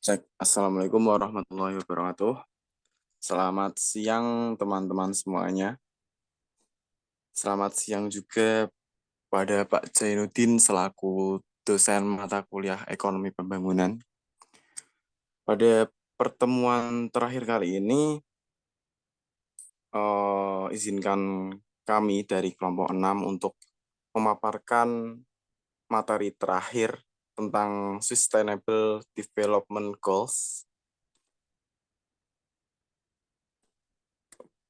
Cek. Assalamualaikum warahmatullahi wabarakatuh. Selamat siang teman-teman semuanya. Selamat siang juga pada Pak Jainuddin selaku dosen mata kuliah Ekonomi Pembangunan. Pada pertemuan terakhir kali ini, izinkan kami dari kelompok 6 untuk memaparkan materi terakhir tentang Sustainable Development Goals.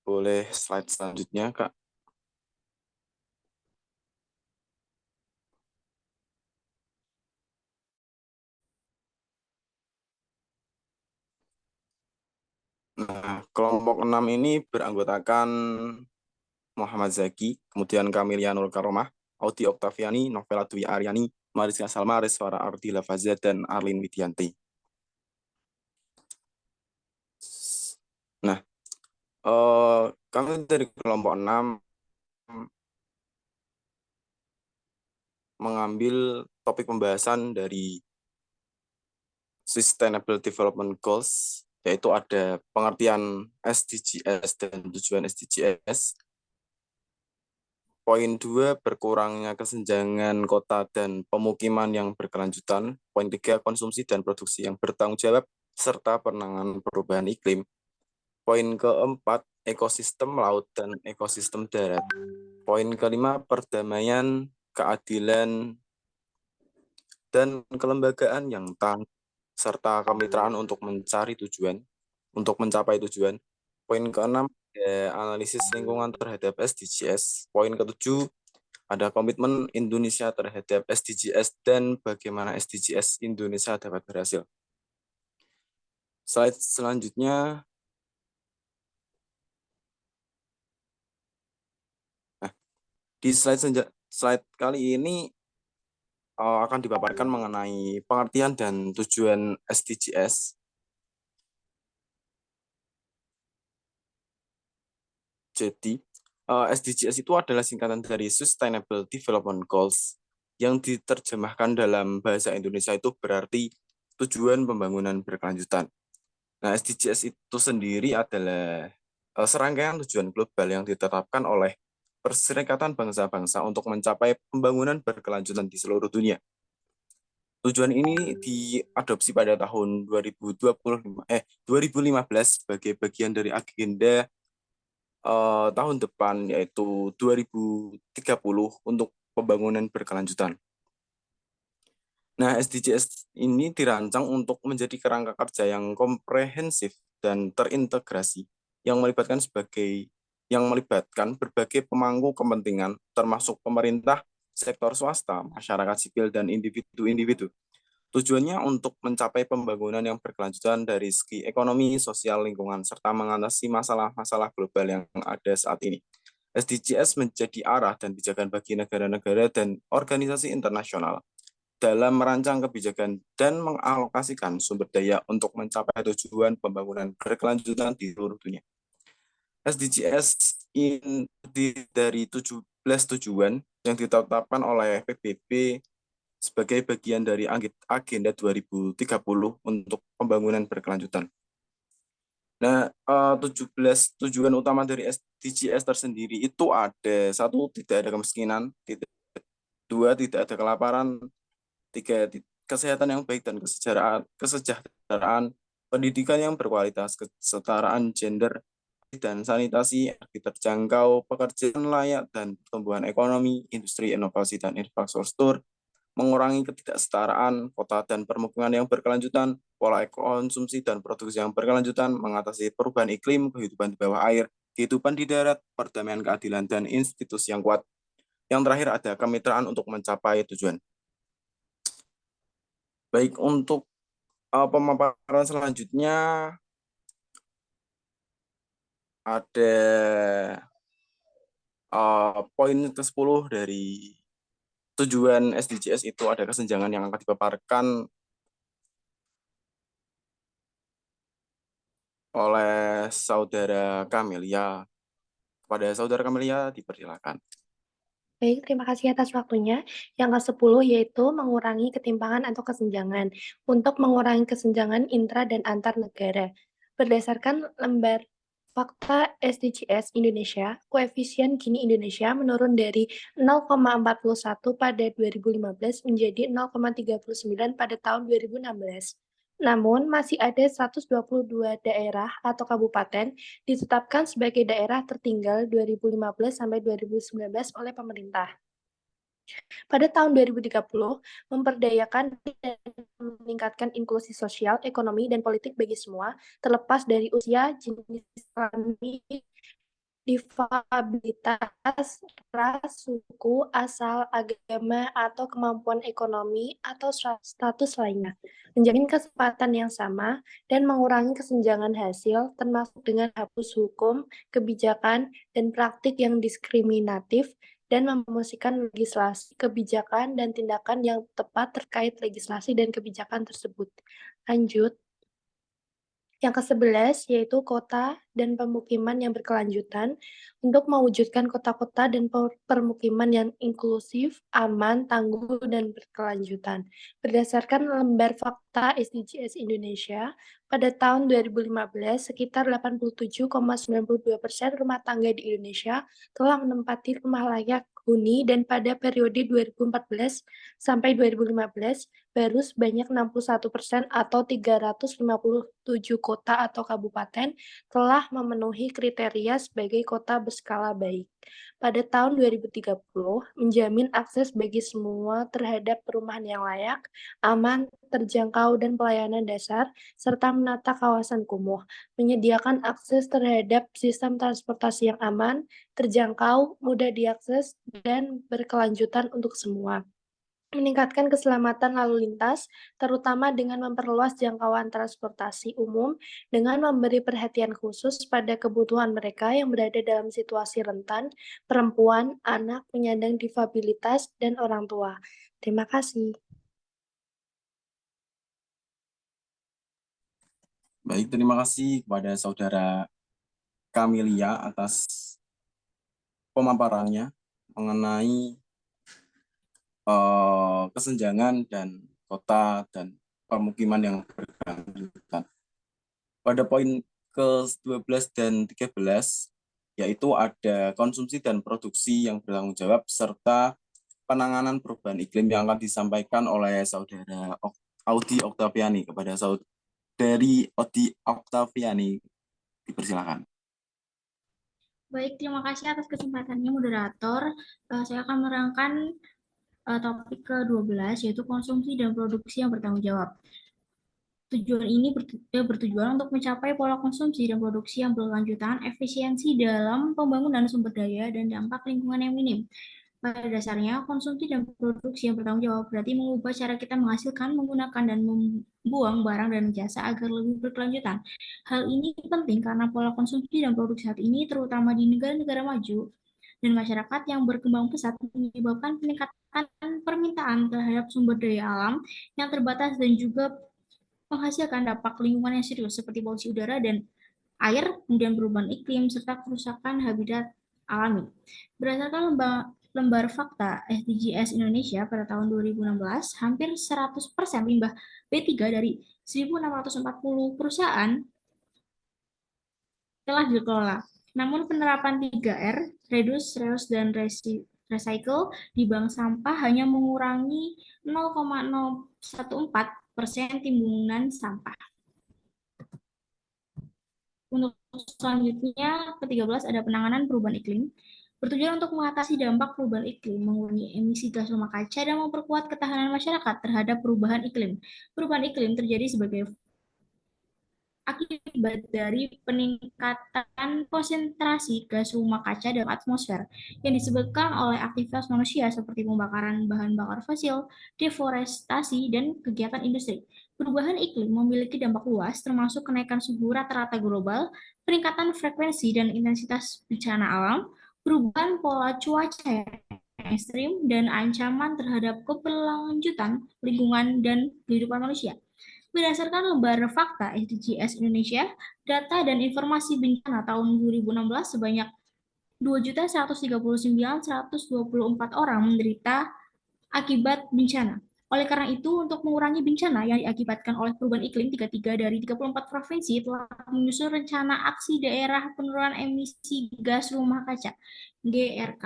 Boleh slide selanjutnya, Kak. Nah, kelompok 6 ini beranggotakan Muhammad Zaki, kemudian Kamilianul Karomah, Audi Oktaviani, Novela Dwi Aryani, Mariska Salma, Reswara Ardila Fazia, dan Arlin Widianti. Nah, kami dari kelompok 6 mengambil topik pembahasan dari Sustainable Development Goals, yaitu ada pengertian SDGs dan tujuan SDGs. Poin 2, berkurangnya kesenjangan kota dan pemukiman yang berkelanjutan. Poin 3, konsumsi dan produksi yang bertanggung jawab, serta penanganan perubahan iklim. Poin keempat, ekosistem laut dan ekosistem darat. Poin kelima, perdamaian, keadilan, dan kelembagaan yang tangguh, serta kemitraan untuk mencapai tujuan. Poin keenam, analisis lingkungan terhadap SDGs. Poin ketujuh, ada komitmen Indonesia terhadap SDGs dan bagaimana SDGs Indonesia dapat berhasil. Slide selanjutnya. Nah, di slide kali ini akan dipaparkan mengenai pengertian dan tujuan SDGs. Jadi, SDGs itu adalah singkatan dari Sustainable Development Goals yang diterjemahkan dalam bahasa Indonesia itu berarti tujuan pembangunan berkelanjutan. Nah, SDGs itu sendiri adalah serangkaian tujuan global yang ditetapkan oleh Perserikatan Bangsa-Bangsa untuk mencapai pembangunan berkelanjutan di seluruh dunia. Tujuan ini diadopsi pada tahun 2015 sebagai bagian dari agenda tahun depan, yaitu 2030 untuk pembangunan berkelanjutan. Nah, SDGs ini dirancang untuk menjadi kerangka kerja yang komprehensif dan terintegrasi yang melibatkan berbagai pemangku kepentingan termasuk pemerintah, sektor swasta, masyarakat sipil, dan individu-individu. Tujuannya untuk mencapai pembangunan yang berkelanjutan dari segi ekonomi, sosial, lingkungan, serta mengatasi masalah-masalah global yang ada saat ini. SDGs menjadi arah dan pijakan bagi negara-negara dan organisasi internasional dalam merancang kebijakan dan mengalokasikan sumber daya untuk mencapai tujuan pembangunan berkelanjutan di seluruh dunia. SDGs ini dari 17 tujuan yang ditetapkan oleh PBB sebagai bagian dari agenda 2030 untuk pembangunan berkelanjutan. Nah, 17 tujuan utama dari SDGs tersendiri itu ada: 1, tidak ada kemiskinan; 2, tidak ada kelaparan; 3, kesehatan yang baik dan kesejahteraan; pendidikan yang berkualitas; kesetaraan gender dan sanitasi; energi terjangkau; pekerjaan layak dan pertumbuhan ekonomi; industri, inovasi, dan infrastruktur; mengurangi ketidaksetaraan kota dan permukiman yang berkelanjutan, pola konsumsi dan produksi yang berkelanjutan, mengatasi perubahan iklim, kehidupan di bawah air, kehidupan di darat, perdamaian, keadilan, dan institusi yang kuat. Yang terakhir ada kemitraan untuk mencapai tujuan. Baik, untuk pemaparan selanjutnya ada poin ke-10 dari tujuan SDGs itu ada kesenjangan yang akan dipaparkan oleh Saudara Camelia. Kepada Saudara Camelia, dipersilakan. Baik, terima kasih atas waktunya. Yang ke-10 yaitu mengurangi ketimpangan atau kesenjangan. Untuk mengurangi kesenjangan intra dan antar negara. Berdasarkan lembar fakta SDGs Indonesia, koefisien Gini Indonesia menurun dari 0,41 pada 2015 menjadi 0,39 pada tahun 2016. Namun, masih ada 122 daerah atau kabupaten ditetapkan sebagai daerah tertinggal 2015 sampai 2019 oleh pemerintah. Pada tahun 2030, memperdayakan dan meningkatkan inklusi sosial, ekonomi, dan politik bagi semua, terlepas dari usia, jenis kelamin, difabilitas, ras, suku, asal, agama, atau kemampuan ekonomi atau status lainnya, menjamin kesempatan yang sama, dan mengurangi kesenjangan hasil, termasuk dengan hapus hukum, kebijakan, dan praktik yang diskriminatif, dan mempromosikan legislasi, kebijakan, dan tindakan yang tepat terkait legislasi dan kebijakan tersebut. Lanjut. Yang ke-11 yaitu kota dan pemukiman yang berkelanjutan untuk mewujudkan kota-kota dan permukiman yang inklusif, aman, tangguh, dan berkelanjutan. Berdasarkan lembar fakta SDGs Indonesia, pada tahun 2015, sekitar 87,92% rumah tangga di Indonesia telah menempati rumah layak huni dan pada periode 2014 sampai 2015, baru sebanyak 61% atau 357 kota atau kabupaten telah memenuhi kriteria sebagai kota berskala baik. Pada tahun 2030, menjamin akses bagi semua terhadap perumahan yang layak, aman, terjangkau, dan pelayanan dasar, serta menata kawasan kumuh, menyediakan akses terhadap sistem transportasi yang aman, terjangkau, mudah diakses, dan berkelanjutan untuk semua. Meningkatkan keselamatan lalu lintas, terutama dengan memperluas jangkauan transportasi umum dengan memberi perhatian khusus pada kebutuhan mereka yang berada dalam situasi rentan, perempuan, anak, penyandang difabilitas, dan orang tua. Terima kasih. Baik, terima kasih kepada Saudara Camelia atas pemaparannya mengenai kesenjangan dan kota dan permukiman yang berkelanjutan. Pada poin ke-12 dan 13, yaitu ada konsumsi dan produksi yang bertanggung jawab, serta penanganan perubahan iklim yang akan disampaikan oleh Saudara Audi Oktaviani. Kepada Saudari Audi Oktaviani, dipersilakan. Baik, terima kasih atas kesempatannya, moderator. Saya akan menerangkan topik ke-12, yaitu konsumsi dan produksi yang bertanggung jawab. Tujuan ini bertujuan untuk mencapai pola konsumsi dan produksi yang berkelanjutan, efisiensi dalam pembangunan sumber daya, dan dampak lingkungan yang minim. Pada dasarnya, konsumsi dan produksi yang bertanggung jawab berarti mengubah cara kita menghasilkan, menggunakan, dan membuang barang dan jasa agar lebih berkelanjutan. Hal ini penting karena pola konsumsi dan produksi saat ini, terutama di negara-negara maju dan masyarakat yang berkembang pesat, menyebabkan peningkatan permintaan terhadap sumber daya alam yang terbatas dan juga menghasilkan dampak lingkungan yang serius seperti polusi udara dan air, kemudian perubahan iklim, serta kerusakan habitat alami. Berdasarkan lembar fakta SDGs Indonesia pada tahun 2016, hampir 100% limbah B3 dari 1.640 perusahaan telah dikelola. Namun penerapan 3R, reduce, reuse, dan recycle di bank sampah hanya mengurangi 0,014% timbunan sampah. Untuk selanjutnya, ke-13 ada penanganan perubahan iklim. Bertujuan untuk mengatasi dampak perubahan iklim, mengurangi emisi gas rumah kaca, dan memperkuat ketahanan masyarakat terhadap perubahan iklim. Perubahan iklim terjadi sebagai akibat dari peningkatan konsentrasi gas rumah kaca dalam atmosfer yang disebabkan oleh aktivitas manusia seperti pembakaran bahan bakar fosil, deforestasi, dan kegiatan industri. Perubahan iklim memiliki dampak luas termasuk kenaikan suhu rata-rata global, peningkatan frekuensi dan intensitas bencana alam, perubahan pola cuaca yang ekstrim, dan ancaman terhadap keberlanjutan lingkungan dan kehidupan manusia. Berdasarkan lembar fakta SDGs Indonesia, data dan informasi bencana tahun 2016 sebanyak 2.139.124 orang menderita akibat bencana. Oleh karena itu, untuk mengurangi bencana yang diakibatkan oleh perubahan iklim, 33 dari 34 provinsi telah menyusun rencana aksi daerah penurunan emisi gas rumah kaca (GRK).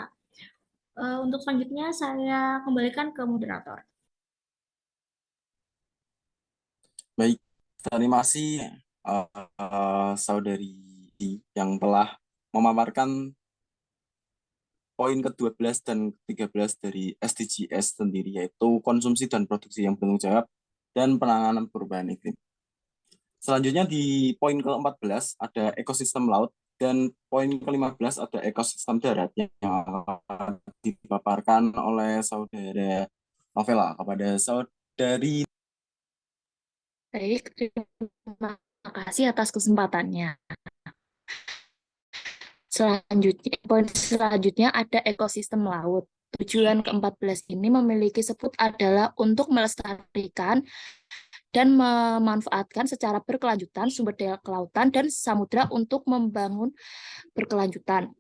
Untuk selanjutnya, saya kembalikan ke moderator. Baik, terima kasih saudari yang telah memaparkan poin ke-12 dan ke-13 dari SDGs sendiri, yaitu konsumsi dan produksi yang bertanggung jawab dan penanganan perubahan iklim. Selanjutnya di poin ke-14 ada ekosistem laut, dan poin ke-15 ada ekosistem darat yang akan dipaparkan oleh saudara Novela. Kepada saudari. Baik, terima kasih atas kesempatannya. Poin selanjutnya ada ekosistem laut. Tujuan ke-14 ini memiliki sebut adalah untuk melestarikan dan memanfaatkan secara berkelanjutan sumber daya kelautan dan samudra untuk membangun berkelanjutan.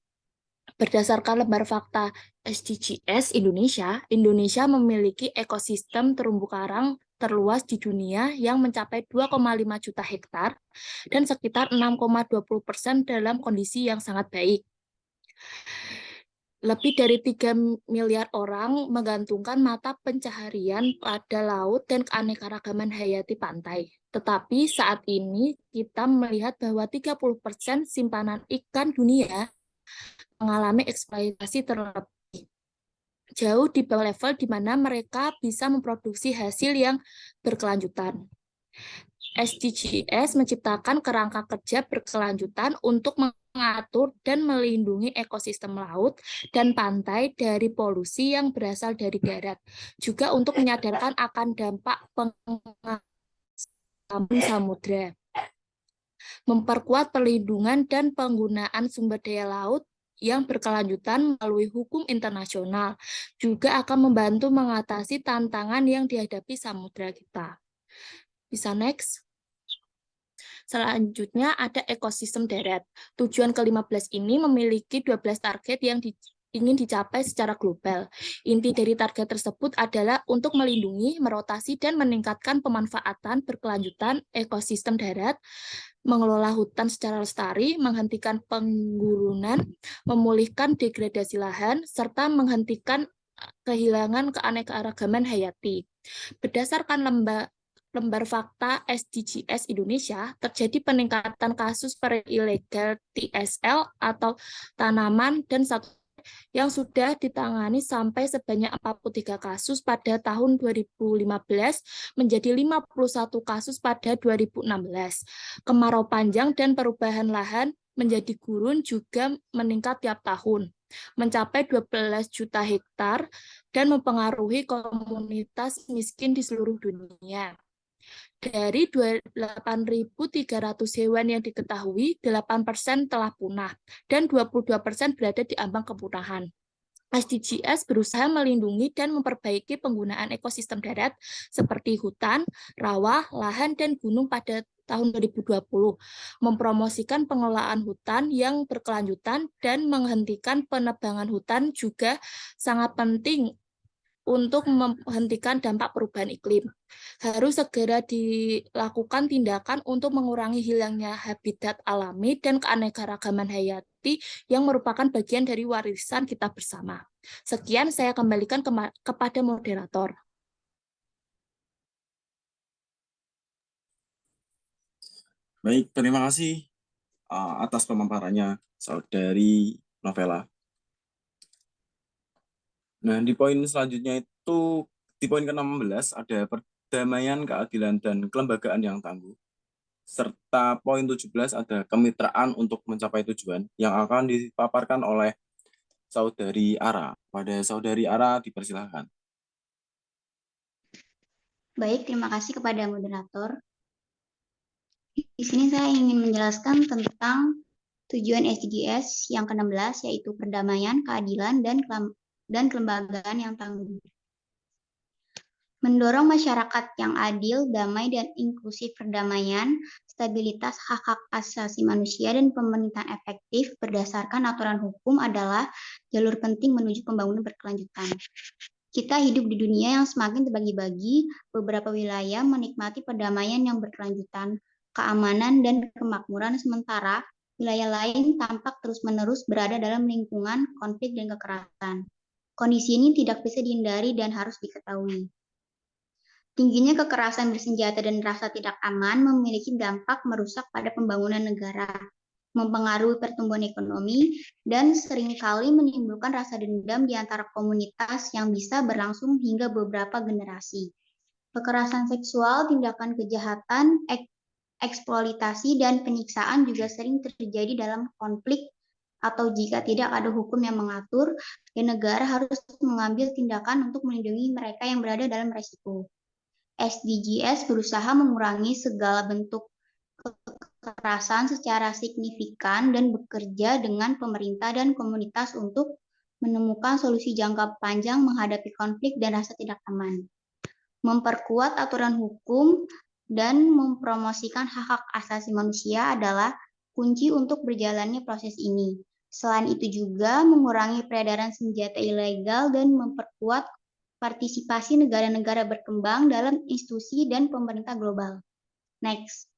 Berdasarkan lembar fakta SDGs Indonesia, Indonesia memiliki ekosistem terumbu karang terluas di dunia yang mencapai 2,5 juta hektar dan sekitar 6,20% dalam kondisi yang sangat baik. Lebih dari 3 miliar orang menggantungkan mata pencaharian pada laut dan keanekaragaman hayati pantai. Tetapi saat ini kita melihat bahwa 30% simpanan ikan dunia mengalami eksploitasi terlebih. Jauh di bawah level di mana mereka bisa memproduksi hasil yang berkelanjutan. SDGs menciptakan kerangka kerja berkelanjutan untuk mengatur dan melindungi ekosistem laut dan pantai dari polusi yang berasal dari darat, juga untuk menyadarkan akan dampak pengaruh samudra, memperkuat perlindungan dan penggunaan sumber daya laut yang berkelanjutan melalui hukum internasional, juga akan membantu mengatasi tantangan yang dihadapi samudra kita. Bisa next. Selanjutnya ada ekosistem darat. Tujuan ke-15 ini memiliki 12 target yang ingin dicapai secara global. Inti dari target tersebut adalah untuk melindungi, merotasi, dan meningkatkan pemanfaatan berkelanjutan ekosistem darat, mengelola hutan secara lestari, menghentikan penggurunan, memulihkan degradasi lahan, serta menghentikan kehilangan keanekaragaman hayati. Berdasarkan lembar fakta SDGs Indonesia, terjadi peningkatan kasus ilegal TSL atau tanaman dan satwa yang sudah ditangani sampai sebanyak 43 kasus pada tahun 2015 menjadi 51 kasus pada 2016. Kemarau panjang dan perubahan lahan menjadi gurun juga meningkat tiap tahun, mencapai 12 juta hektar dan mempengaruhi komunitas miskin di seluruh dunia. Dari 8.300 hewan yang diketahui, 8% telah punah dan 22% berada di ambang kepunahan. SDGs berusaha melindungi dan memperbaiki penggunaan ekosistem darat seperti hutan, rawa, lahan, dan gunung pada tahun 2020, mempromosikan pengelolaan hutan yang berkelanjutan dan menghentikan penebangan hutan juga sangat penting untuk menghentikan dampak perubahan iklim. Harus segera dilakukan tindakan untuk mengurangi hilangnya habitat alami dan keanekaragaman hayati yang merupakan bagian dari warisan kita bersama. Sekian, saya kembalikan kepada moderator. Baik, terima kasih atas pemaparannya, saudari Novela. Nah, di poin selanjutnya itu, di poin ke-16 ada perdamaian, keadilan, dan kelembagaan yang tangguh. Serta poin 17 ada kemitraan untuk mencapai tujuan yang akan dipaparkan oleh Saudari Ara. Pada Saudari Ara dipersilahkan. Baik, terima kasih kepada moderator. Di sini saya ingin menjelaskan tentang tujuan SDGs yang ke-16, yaitu perdamaian, keadilan, dan kelembagaan yang tangguh. Mendorong masyarakat yang adil, damai, dan inklusif, perdamaian, stabilitas hak-hak asasi manusia, dan pemerintahan efektif berdasarkan aturan hukum adalah jalur penting menuju pembangunan berkelanjutan. Kita hidup di dunia yang semakin terbagi-bagi, beberapa wilayah menikmati perdamaian yang berkelanjutan, keamanan, dan kemakmuran, sementara wilayah lain tampak terus-menerus berada dalam lingkungan konflik dan kekerasan. Kondisi ini tidak bisa dihindari dan harus diketahui. Tingginya kekerasan bersenjata dan rasa tidak aman memiliki dampak merusak pada pembangunan negara, mempengaruhi pertumbuhan ekonomi, dan seringkali menimbulkan rasa dendam di antara komunitas yang bisa berlangsung hingga beberapa generasi. Kekerasan seksual, tindakan kejahatan, eksploitasi, dan penyiksaan juga sering terjadi dalam konflik atau jika tidak ada hukum yang mengatur, dan negara harus mengambil tindakan untuk melindungi mereka yang berada dalam resiko. SDGs berusaha mengurangi segala bentuk kekerasan secara signifikan dan bekerja dengan pemerintah dan komunitas untuk menemukan solusi jangka panjang menghadapi konflik dan rasa tidak aman. Memperkuat aturan hukum dan mempromosikan hak-hak asasi manusia adalah kunci untuk berjalannya proses ini. Selain itu juga mengurangi peredaran senjata ilegal dan memperkuat partisipasi negara-negara berkembang dalam institusi dan pemerintah global. Next.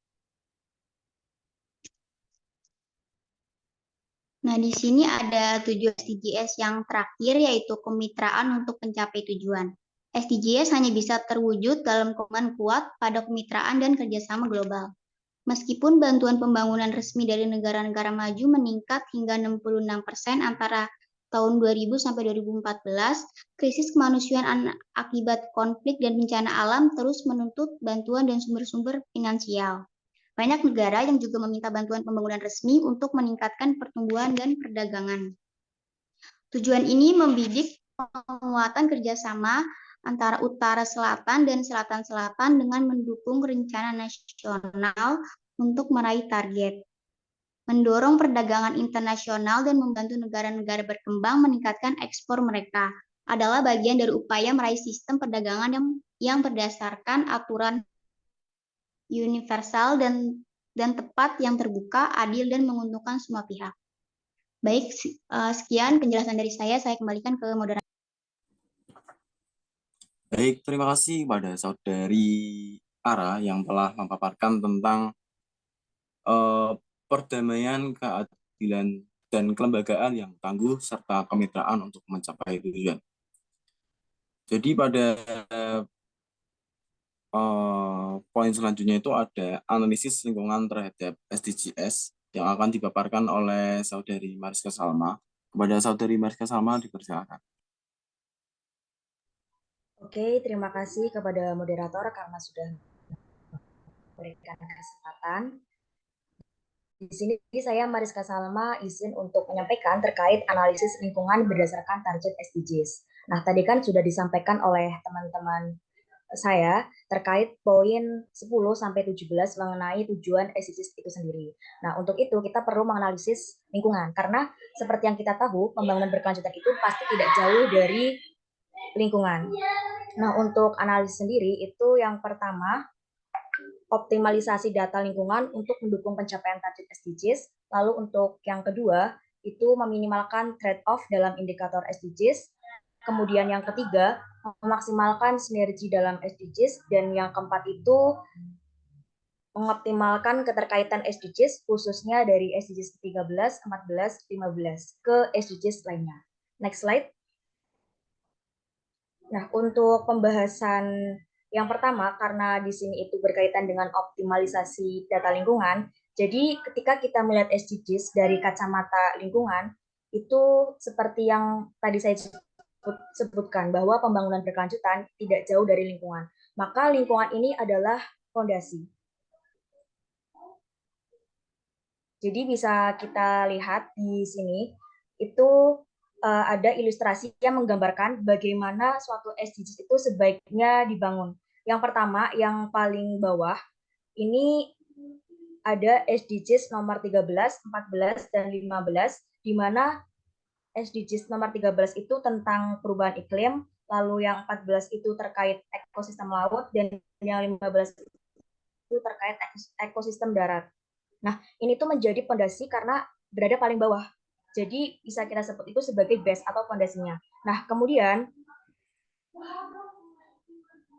Nah, di sini ada 7 SDGs yang terakhir, yaitu kemitraan untuk mencapai tujuan. SDGs hanya bisa terwujud dalam komitmen kuat pada kemitraan dan kerjasama global. Meskipun bantuan pembangunan resmi dari negara-negara maju meningkat hingga 66% antara tahun 2000 sampai 2014, krisis kemanusiaan akibat konflik dan bencana alam terus menuntut bantuan dan sumber-sumber finansial. Banyak negara yang juga meminta bantuan pembangunan resmi untuk meningkatkan pertumbuhan dan perdagangan. Tujuan ini membidik penguatan kerjasama antara utara selatan dan selatan selatan dengan mendukung rencana nasional untuk meraih target. Mendorong perdagangan internasional dan membantu negara-negara berkembang meningkatkan ekspor mereka adalah bagian dari upaya meraih sistem perdagangan yang berdasarkan aturan universal dan tepat yang terbuka, adil, dan menguntungkan semua pihak. Baik, sekian penjelasan dari saya kembalikan ke moderator. Baik, terima kasih pada Saudari Ara yang telah memaparkan tentang perdamaian, keadilan, dan kelembagaan yang tangguh, serta kemitraan untuk mencapai tujuan. Jadi pada poin selanjutnya itu ada analisis lingkungan terhadap SDGs yang akan dipaparkan oleh Saudari Mariska Salma. Kepada Saudari Mariska Salma dipersilakan. Oke, terima kasih kepada moderator karena sudah memberikan kesempatan. Di sini saya Mariska Salma izin untuk menyampaikan terkait analisis lingkungan berdasarkan target SDGs. Nah, tadi kan sudah disampaikan oleh teman-teman saya terkait poin 10 sampai 17 mengenai tujuan SDGs itu sendiri. Nah, untuk itu kita perlu menganalisis lingkungan karena seperti yang kita tahu, pembangunan berkelanjutan itu pasti tidak jauh dari lingkungan. Nah, untuk analisis sendiri itu yang pertama optimalisasi data lingkungan untuk mendukung pencapaian target SDGs. Lalu untuk yang kedua, itu meminimalkan trade-off dalam indikator SDGs. Kemudian yang ketiga, memaksimalkan sinergi dalam SDGs. Dan yang keempat itu mengoptimalkan keterkaitan SDGs, khususnya dari SDGs 13, 14, 15 ke SDGs lainnya. Next slide. Nah, untuk pembahasan yang pertama, karena di sini itu berkaitan dengan optimalisasi data lingkungan, jadi ketika kita melihat SDGs dari kacamata lingkungan, itu seperti yang tadi saya sebutkan bahwa pembangunan berkelanjutan tidak jauh dari lingkungan. Maka lingkungan ini adalah fondasi. Jadi bisa kita lihat di sini, itu ada ilustrasi yang menggambarkan bagaimana suatu SDGs itu sebaiknya dibangun. Yang pertama, yang paling bawah, ini ada SDGs nomor 13, 14, dan 15, di mana SDGs nomor 13 itu tentang perubahan iklim, lalu yang 14 itu terkait ekosistem laut, dan yang 15 itu terkait ekosistem darat. Nah, ini tuh menjadi fondasi karena berada paling bawah. Jadi bisa kita sebut itu sebagai base atau fondasinya. Nah, kemudian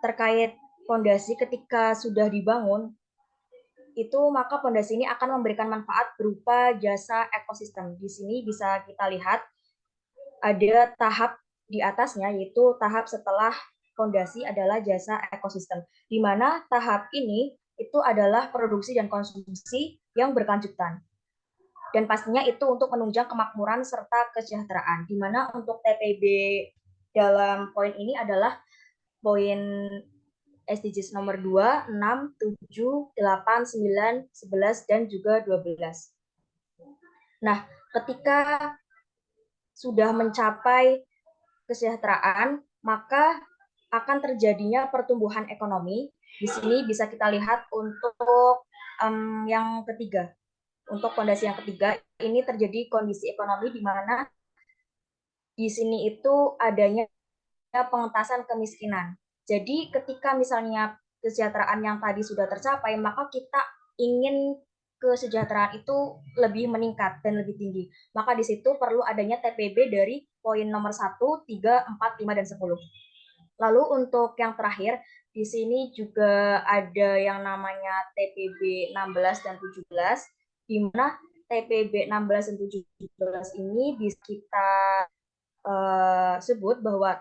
terkait fondasi ketika sudah dibangun, itu maka fondasi ini akan memberikan manfaat berupa jasa ekosistem. Di sini bisa kita lihat ada tahap di atasnya, yaitu tahap setelah fondasi adalah jasa ekosistem, di mana tahap ini itu adalah produksi dan konsumsi yang berkelanjutan. Dan pastinya itu untuk menunjang kemakmuran serta kesejahteraan, di mana untuk TPB dalam poin ini adalah poin SDGs nomor 2, 6, 7, 8, 9, 11, dan juga 12. Nah, ketika sudah mencapai kesejahteraan, maka akan terjadinya pertumbuhan ekonomi. Di sini bisa kita lihat untuk yang ketiga. Untuk fondasi yang ketiga, ini terjadi kondisi ekonomi di mana di sini itu adanya pengentasan kemiskinan. Jadi ketika misalnya kesejahteraan yang tadi sudah tercapai, maka kita ingin kesejahteraan itu lebih meningkat dan lebih tinggi. Maka di situ perlu adanya TPB dari poin nomor 1, 3, 4, 5, dan 10. Lalu untuk yang terakhir, di sini juga ada yang namanya TPB 16 dan 17, di mana TPB 16 dan 17 ini bisa kita sebut bahwa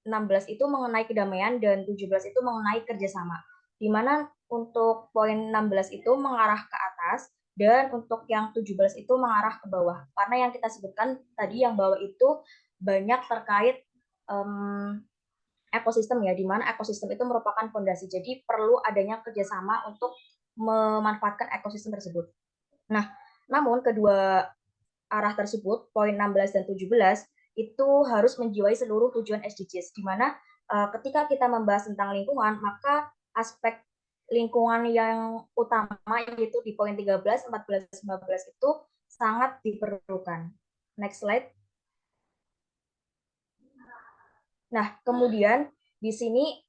16 itu mengenai kedamaian dan 17 itu mengenai kerjasama. Di mana untuk poin 16 itu mengarah ke atas dan untuk yang 17 itu mengarah ke bawah. Karena yang kita sebutkan tadi yang bawah itu banyak terkait ekosistem ya, di mana ekosistem itu merupakan fondasi. Jadi perlu adanya kerjasama untuk memanfaatkan ekosistem tersebut. Nah, namun kedua arah tersebut, poin 16 dan 17, itu harus menjiwai seluruh tujuan SDGs, di mana ketika kita membahas tentang lingkungan, maka aspek lingkungan yang utama yaitu di poin 13, 14, 15 itu sangat diperlukan. Next slide. Nah, kemudian di sini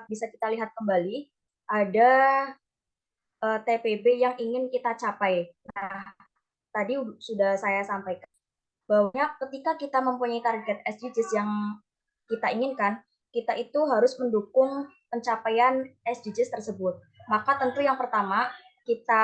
bisa kita lihat kembali ada TPB yang ingin kita capai. Nah, tadi sudah saya sampaikan bahwa ketika kita mempunyai target SDGs yang kita inginkan, kita itu harus mendukung pencapaian SDGs tersebut. Maka tentu yang pertama, kita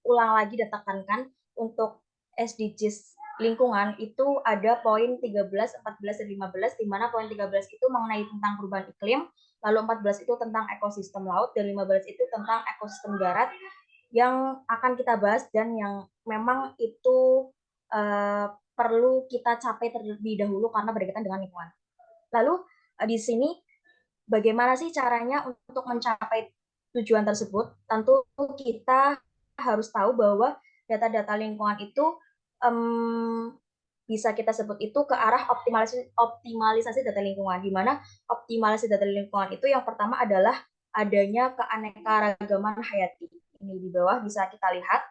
ulang lagi dan tekankan untuk SDGs lingkungan itu ada poin 13, 14, dan 15, di mana poin 13 itu mengenai tentang perubahan iklim, lalu 14 itu tentang ekosistem laut, dan 15 itu tentang ekosistem darat yang akan kita bahas dan yang memang itu perlu kita capai terlebih dahulu karena berkaitan dengan lingkungan. Lalu di sini bagaimana sih caranya untuk mencapai tujuan tersebut? Tentu kita harus tahu bahwa data-data lingkungan itu bisa kita sebut itu ke arah optimalisasi data lingkungan, di mana optimalisasi data lingkungan itu yang pertama adalah adanya keanekaragaman hayati. Ini di bawah bisa kita lihat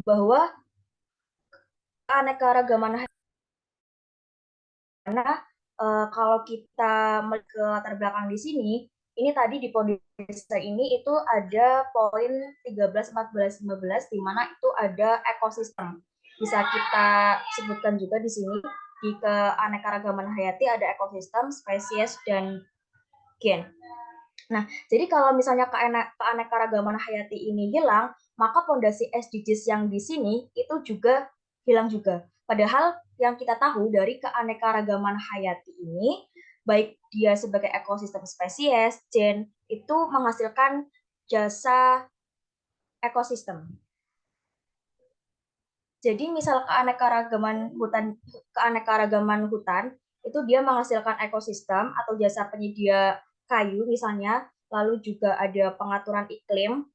bahwa keanekaragaman hayati, karena kalau kita melihat ke latar belakang di sini, ini tadi di poin desa ini itu ada poin 13, 14, 15, di mana itu ada ekosistem. Bisa kita sebutkan juga di sini, di keanekaragaman hayati ada ekosistem, spesies, dan gen. Nah, jadi kalau misalnya keanekaragaman hayati ini hilang, maka fondasi SDGs yang di sini itu juga hilang juga. Padahal yang kita tahu dari keanekaragaman hayati ini, baik dia sebagai ekosistem spesies, gen, itu menghasilkan jasa ekosistem. Jadi misal keanekaragaman hutan itu dia menghasilkan ekosistem atau jasa penyedia kayu misalnya, lalu juga ada pengaturan iklim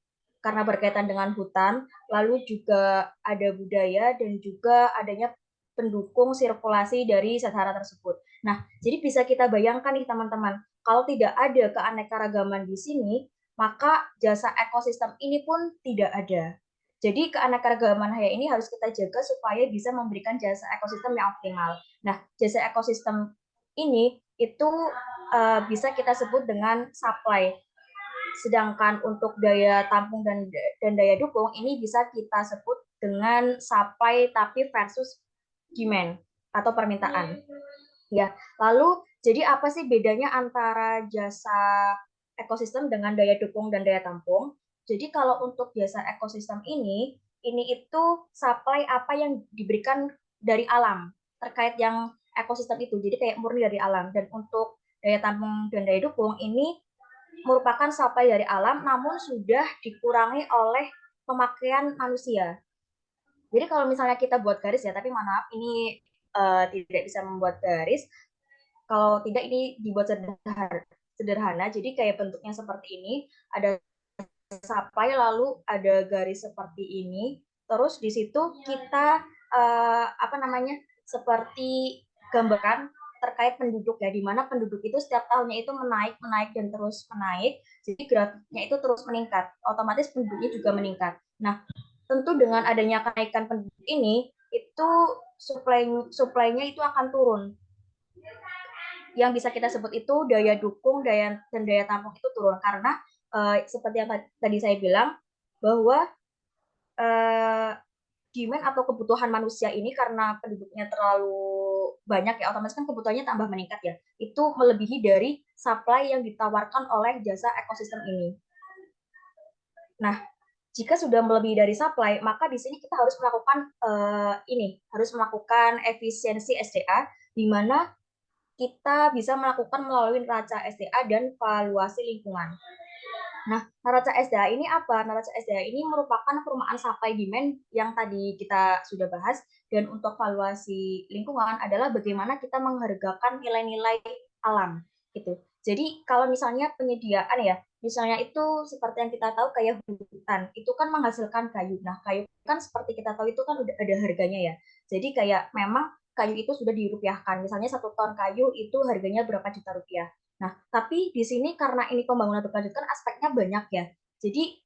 karena berkaitan dengan hutan, lalu juga ada budaya dan juga adanya pendukung sirkulasi dari sahara tersebut. Nah, jadi bisa kita bayangkan nih teman-teman, kalau tidak ada keanekaragaman di sini, maka jasa ekosistem ini pun tidak ada. Jadi keanekaragaman hayat ini harus kita jaga supaya bisa memberikan jasa ekosistem yang optimal. Nah, jasa ekosistem ini itu bisa kita sebut dengan supply. Sedangkan untuk daya tampung dan daya dukung ini bisa kita sebut dengan supply tapi versus demand atau permintaan. Ya, lalu jadi apa sih bedanya antara jasa ekosistem dengan daya dukung dan daya tampung? Jadi kalau untuk jasa ekosistem ini itu supply apa yang diberikan dari alam terkait yang ekosistem itu. Jadi kayak murni dari alam. Dan untuk daya tampung dan daya dukung ini merupakan supply dari alam namun sudah dikurangi oleh pemakaian manusia. Jadi kalau misalnya kita buat garis ya, tapi mohon maaf ini tidak bisa membuat garis. Kalau tidak ini dibuat sederhana. Jadi kayak bentuknya seperti ini, ada supply lalu ada garis seperti ini. Terus di situ kita seperti gambarkan terkait penduduk ya, di mana penduduk itu setiap tahunnya itu menaik dan terus menaik. Jadi grafiknya itu terus meningkat. Otomatis penduduknya juga meningkat. Nah, tentu dengan adanya kenaikan penduduk ini itu supply-nya itu akan turun. Yang bisa kita sebut itu daya dukung dan daya tampung itu turun karena seperti yang tadi saya bilang bahwa demand atau kebutuhan manusia ini karena penduduknya terlalu banyak ya, otomatis kan kebutuhannya tambah meningkat ya. Itu melebihi dari supply yang ditawarkan oleh jasa ekosistem ini. Nah, jika sudah melebihi dari supply, maka di sini kita harus melakukan harus melakukan efisiensi SDA, di mana kita bisa melakukan melalui neraca SDA dan valuasi lingkungan. Nah, neraca SDA ini apa? Neraca SDA ini merupakan perumahan supply demand yang tadi kita sudah bahas, dan untuk valuasi lingkungan adalah bagaimana kita menghargakan nilai-nilai alam gitu. Jadi kalau misalnya penyediaan ya, misalnya itu seperti yang kita tahu kayak hutan, itu kan menghasilkan kayu. Nah, kayu kan seperti kita tahu itu kan udah ada harganya ya. Jadi kayak memang kayu itu sudah dirupiahkan. Misalnya 1 ton kayu itu harganya berapa juta rupiah. Nah, tapi di sini karena ini pembangunan berkelanjutan aspeknya banyak ya. Jadi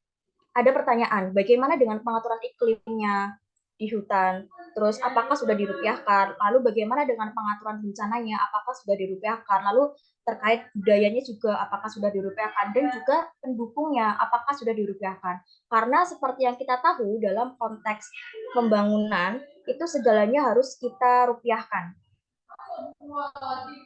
ada pertanyaan, bagaimana dengan pengaturan iklimnya di hutan? Terus apakah sudah dirupiahkan? Lalu bagaimana dengan pengaturan bencananya? Apakah sudah dirupiahkan? Lalu terkait budayanya juga apakah sudah dirupiahkan? Dan juga pendukungnya apakah sudah dirupiahkan? Karena seperti yang kita tahu dalam konteks pembangunan itu segalanya harus kita rupiahkan.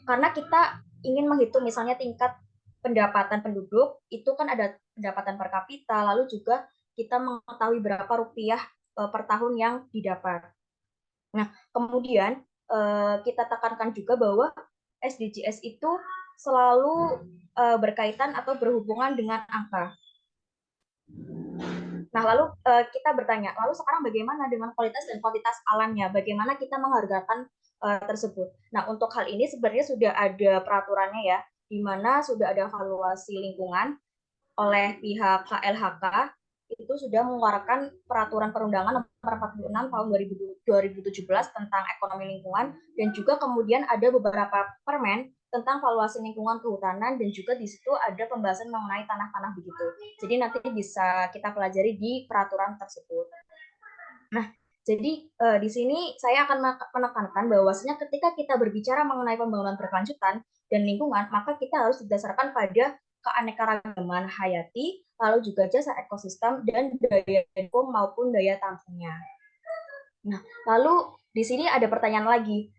Karena kita ingin menghitung misalnya tingkat pendapatan penduduk, itu kan ada pendapatan per kapita, lalu juga kita mengetahui berapa rupiah per tahun yang didapat. Nah, kemudian kita tekankan juga bahwa SDGs itu selalu berkaitan atau berhubungan dengan angka. Nah, lalu kita bertanya, lalu sekarang bagaimana dengan kualitas dan kuantitas alamnya? Bagaimana kita menghargakan tersebut? Nah, untuk hal ini sebenarnya sudah ada peraturannya ya, di mana sudah ada evaluasi lingkungan oleh pihak KLHK, itu sudah mengeluarkan peraturan perundangan nomor 46 tahun 2017 tentang ekonomi lingkungan, dan juga kemudian ada beberapa permen tentang valuasi lingkungan kehutanan, dan juga di situ ada pembahasan mengenai tanah-tanah begitu. Jadi nanti bisa kita pelajari di peraturan tersebut. Nah, jadi di sini saya akan menekankan bahwasanya ketika kita berbicara mengenai pembangunan berkelanjutan dan lingkungan, maka kita harus didasarkan pada keanekaragaman hayati, lalu juga jasa ekosistem dan daya dukung maupun daya tampungnya. Nah, lalu di sini ada pertanyaan lagi.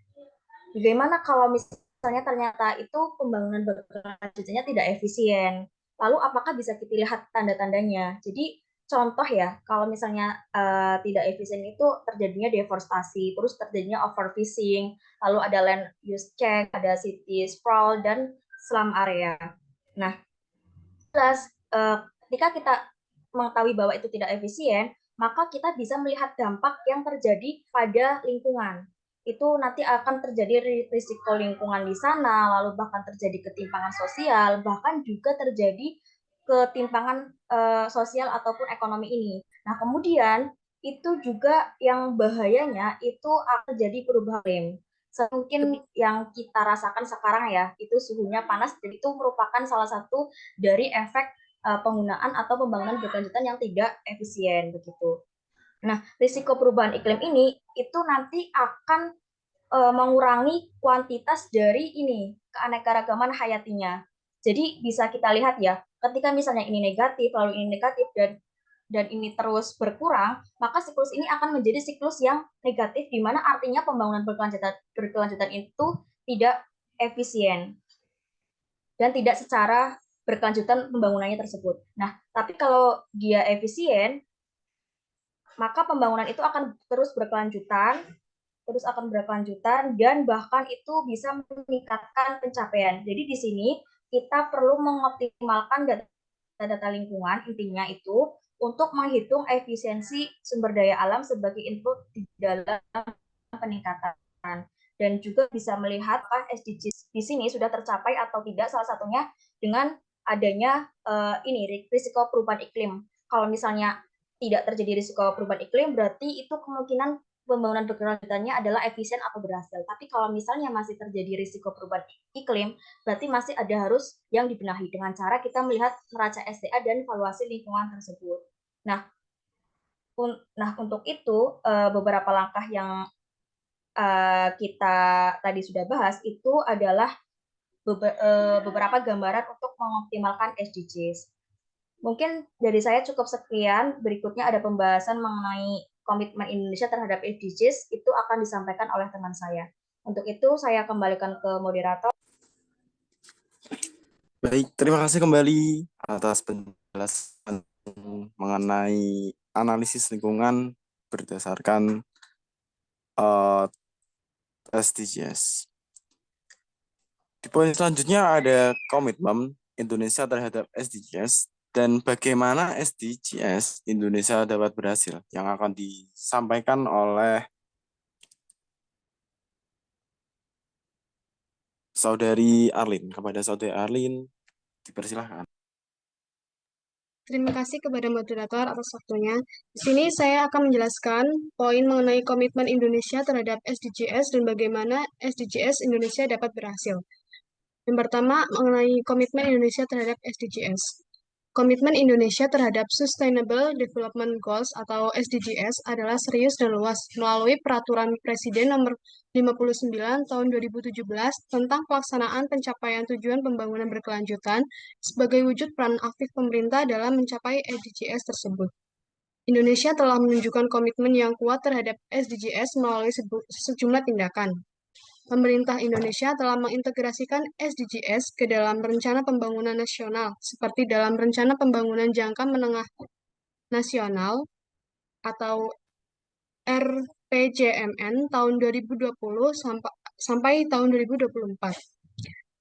Bagaimana kalau misalnya ternyata itu pembangunan berkelanjutannya tidak efisien? Lalu apakah bisa kita lihat tanda-tandanya? Jadi contoh ya, kalau misalnya tidak efisien itu terjadinya deforestasi, terus terjadinya overfishing, lalu ada land use change, ada city sprawl, dan slum area. Nah, jelas ketika kita mengetahui bahwa itu tidak efisien, maka kita bisa melihat dampak yang terjadi pada lingkungan. itu nanti akan terjadi risiko lingkungan di sana, lalu bahkan terjadi ketimpangan sosial, bahkan juga terjadi ketimpangan sosial ataupun ekonomi ini. Nah, kemudian itu juga yang bahayanya itu akan terjadi perubahan iklim. Mungkin yang kita rasakan sekarang ya, itu suhunya panas, jadi itu merupakan salah satu dari efek penggunaan atau pembangunan berkelanjutan yang tidak efisien begitu. Nah, risiko perubahan iklim ini itu nanti akan mengurangi kuantitas dari ini keanekaragaman hayatinya. Jadi bisa kita lihat ya, ketika misalnya ini negatif lalu ini negatif dan ini terus berkurang, maka siklus ini akan menjadi siklus yang negatif di mana artinya pembangunan berkelanjutan itu tidak efisien dan tidak secara berkelanjutan pembangunannya tersebut. Nah, tapi kalau dia efisien, maka pembangunan itu akan terus berkelanjutan dan bahkan itu bisa meningkatkan pencapaian. Jadi di sini kita perlu mengoptimalkan data lingkungan, intinya itu untuk menghitung efisiensi sumber daya alam sebagai input di dalam peningkatan. Dan juga bisa melihat apakah SDGs di sini sudah tercapai atau tidak, salah satunya dengan adanya risiko perubahan iklim. Kalau misalnya tidak terjadi risiko perubahan iklim, berarti itu kemungkinan pembangunan berkelanjutannya adalah efisien atau berhasil. Tapi kalau misalnya masih terjadi risiko perubahan iklim, berarti masih ada harus yang dibenahi dengan cara kita melihat neraca SDA dan valuasi lingkungan tersebut. Nah, untuk itu beberapa langkah yang kita tadi sudah bahas itu adalah beberapa gambaran untuk mengoptimalkan SDGs. Mungkin dari saya cukup sekian. Berikutnya ada pembahasan mengenai komitmen Indonesia terhadap SDGs, itu akan disampaikan oleh teman saya. Untuk itu saya kembalikan ke moderator. Baik, terima kasih kembali atas penjelasan mengenai analisis lingkungan berdasarkan SDGs. Di poin selanjutnya ada komitmen Indonesia terhadap SDGs dan bagaimana SDGs Indonesia dapat berhasil yang akan disampaikan oleh Saudari Arlin. Kepada Saudari Arlin, dipersilahkan. Terima kasih kepada moderator atas waktunya. Di sini saya akan menjelaskan poin mengenai komitmen Indonesia terhadap SDGs dan bagaimana SDGs Indonesia dapat berhasil. Yang pertama, mengenai komitmen Indonesia terhadap SDGs. Komitmen Indonesia terhadap Sustainable Development Goals atau SDGs adalah serius dan luas melalui Peraturan Presiden Nomor 59 Tahun 2017 tentang pelaksanaan pencapaian tujuan pembangunan berkelanjutan sebagai wujud peran aktif pemerintah dalam mencapai SDGs tersebut. Indonesia telah menunjukkan komitmen yang kuat terhadap SDGs melalui sejumlah tindakan. Pemerintah Indonesia telah mengintegrasikan SDGs ke dalam Rencana Pembangunan Nasional, seperti dalam Rencana Pembangunan Jangka Menengah Nasional atau RPJMN tahun 2020 sampai tahun 2024.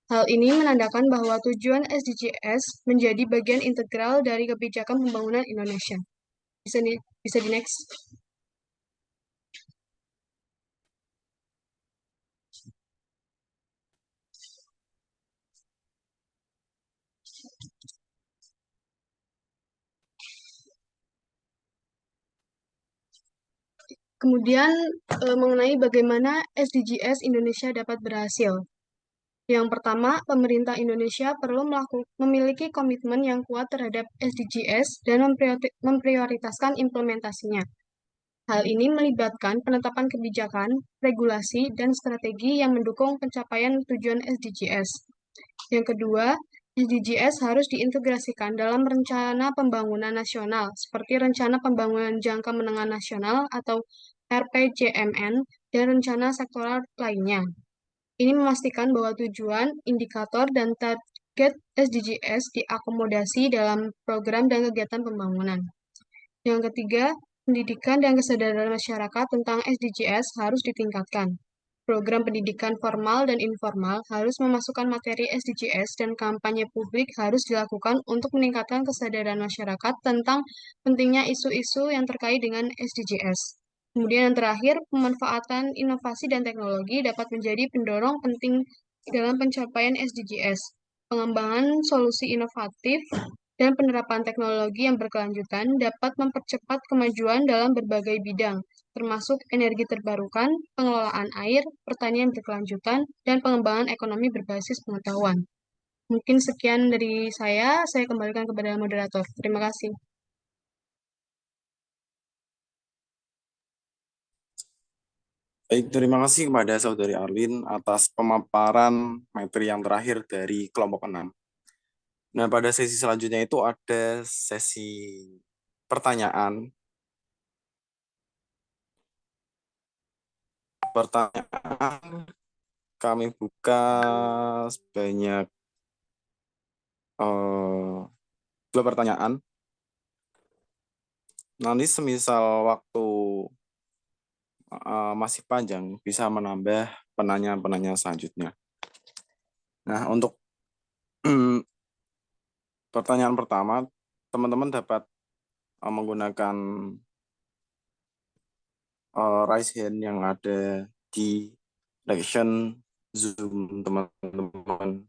Hal ini menandakan bahwa tujuan SDGs menjadi bagian integral dari kebijakan pembangunan Indonesia. Bisa di next. Kemudian mengenai bagaimana SDGs Indonesia dapat berhasil. Yang pertama, pemerintah Indonesia perlu memiliki komitmen yang kuat terhadap SDGs dan memprioritaskan implementasinya. Hal ini melibatkan penetapan kebijakan, regulasi, dan strategi yang mendukung pencapaian tujuan SDGs. Yang kedua, SDGs harus diintegrasikan dalam Rencana Pembangunan Nasional, seperti Rencana Pembangunan Jangka Menengah Nasional atau RPJMN, dan rencana sektoral lainnya. Ini memastikan bahwa tujuan, indikator, dan target SDGs diakomodasi dalam program dan kegiatan pembangunan. Yang ketiga, pendidikan dan kesadaran masyarakat tentang SDGs harus ditingkatkan. Program pendidikan formal dan informal harus memasukkan materi SDGs dan kampanye publik harus dilakukan untuk meningkatkan kesadaran masyarakat tentang pentingnya isu-isu yang terkait dengan SDGs. Kemudian yang terakhir, pemanfaatan inovasi dan teknologi dapat menjadi pendorong penting dalam pencapaian SDGs. Pengembangan solusi inovatif dan penerapan teknologi yang berkelanjutan dapat mempercepat kemajuan dalam berbagai bidang, termasuk energi terbarukan, pengelolaan air, pertanian berkelanjutan, dan pengembangan ekonomi berbasis pengetahuan. Mungkin sekian dari saya kembalikan kepada moderator. Terima kasih. Baik, terima kasih kepada Saudari Arlin atas pemaparan materi yang terakhir dari kelompok 6. Nah, pada sesi selanjutnya itu ada sesi pertanyaan. Pertanyaan kami buka sebanyak 2 pertanyaan. Nanti semisal waktu masih panjang, bisa menambah penanya-penanya selanjutnya. Nah, untuk pertanyaan pertama, teman-teman dapat menggunakan raise hand yang ada di reaction Zoom teman-teman.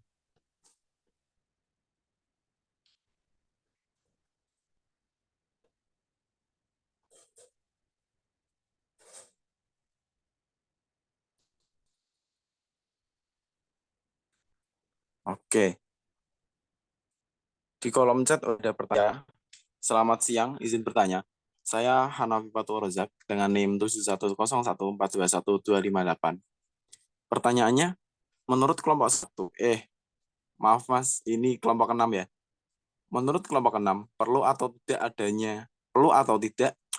Oke. Di kolom chat ada pertanyaan. Selamat siang, izin bertanya. Saya Hanafi Fatul Rozak dengan NIM 71014212258. Pertanyaannya, menurut kelompok 1, maaf Mas, ini kelompok 6 ya. Menurut kelompok 6, perlu atau tidak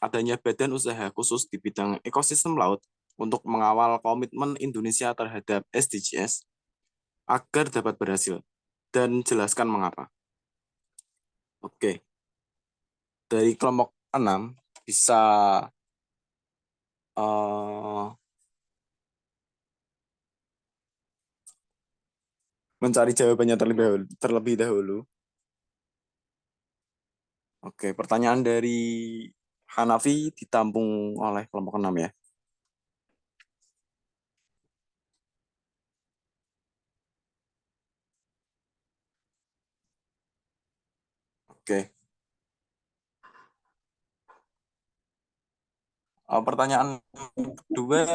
adanya badan usaha khusus di bidang ekosistem laut untuk mengawal komitmen Indonesia terhadap SDGs agar dapat berhasil, dan jelaskan mengapa. Oke. Dari kelompok 6 bisa mencari jawabannya terlebih dahulu. Oke, pertanyaan dari Hanafi ditampung oleh kelompok 6 ya. Oke. Pertanyaan kedua.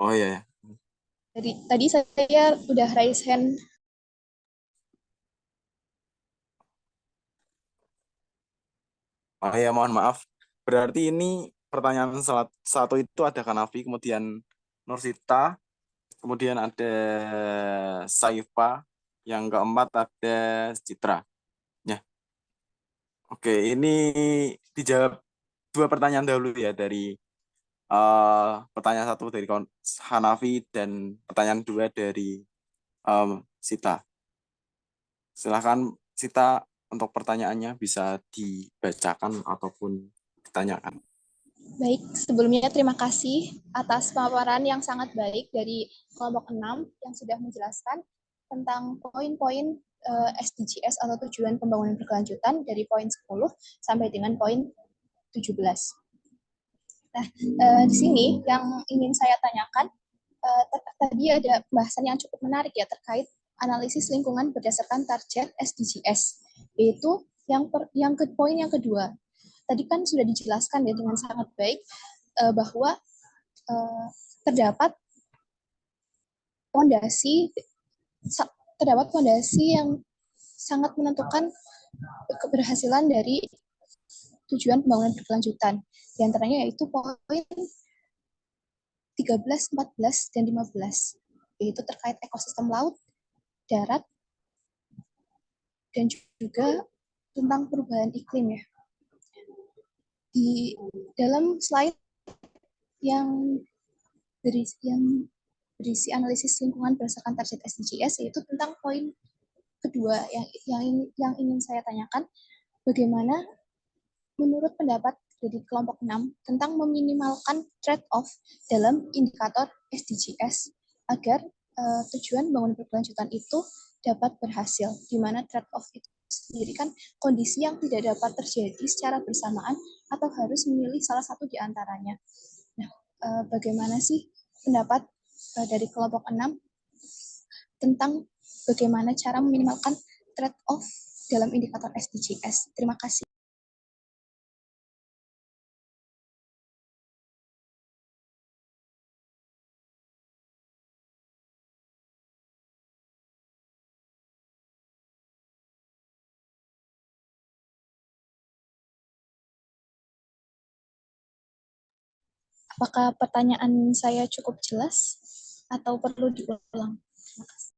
Oh iya. Tadi saya udah raise hand. Oh iya, mohon maaf. Berarti ini pertanyaan satu itu ada Hanafi, kemudian Nursita, kemudian ada Saifa, yang keempat ada Citra. Ya. Oke, ini dijawab 2 pertanyaan dahulu ya, dari pertanyaan 1 dari Hanafi dan pertanyaan 2 dari Sita. Silahkan Sita, untuk pertanyaannya bisa dibacakan ataupun ditanyakan. Baik, sebelumnya terima kasih atas pemaparan yang sangat baik dari kelompok 6 yang sudah menjelaskan tentang poin-poin SDGs atau tujuan pembangunan berkelanjutan dari poin 10 sampai dengan poin 17. Nah, di sini yang ingin saya tanyakan, tadi ada pembahasan yang cukup menarik ya terkait analisis lingkungan berdasarkan target SDGs, yaitu poin yang kedua. Tadi kan sudah dijelaskan ya dengan sangat baik bahwa terdapat fondasi yang sangat menentukan keberhasilan dari tujuan pembangunan berkelanjutan. Di antaranya yaitu poin 13, 14, dan 15, yaitu terkait ekosistem laut, darat, dan juga tentang perubahan iklim ya. Di dalam slide yang berisi analisis lingkungan berdasarkan target SDGs, yaitu tentang poin kedua yang ingin saya tanyakan, bagaimana menurut pendapat dari kelompok 6 tentang meminimalkan trade-off dalam indikator SDGs agar tujuan pembangunan berkelanjutan itu dapat berhasil, di mana trade-off itu sendiri kan kondisi yang tidak dapat terjadi secara bersamaan atau harus memilih salah satu di antaranya. Nah, bagaimana sih pendapat dari kelompok 6 tentang bagaimana cara meminimalkan trade-off dalam indikator SDGs? Terima kasih. Apakah pertanyaan saya cukup jelas atau perlu diulang? Terima kasih.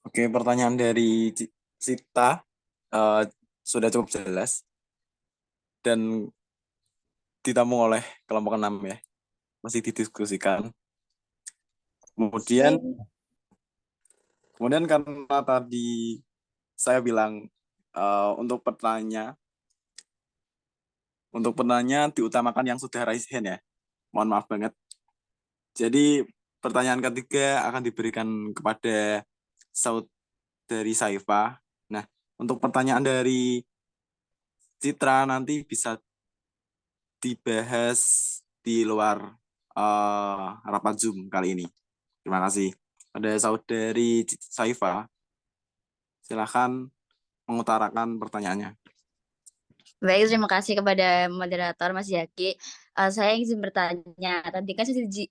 Oke, pertanyaan dari Cita sudah cukup jelas dan ditampung oleh kelompok 6 ya. Masih didiskusikan. Kemudian karena tadi saya bilang untuk penanya diutamakan yang sudah raise hand ya. Mohon maaf banget. Jadi pertanyaan ketiga akan diberikan kepada saudari Saifa. Nah, untuk pertanyaan dari Citra nanti bisa dibahas di luar rapat Zoom kali ini. Terima kasih. Ada saudari Saifa. Silakan mengutarakan pertanyaannya. Baik, terima kasih kepada moderator Mas Yaki. Saya izin bertanya, tadi kan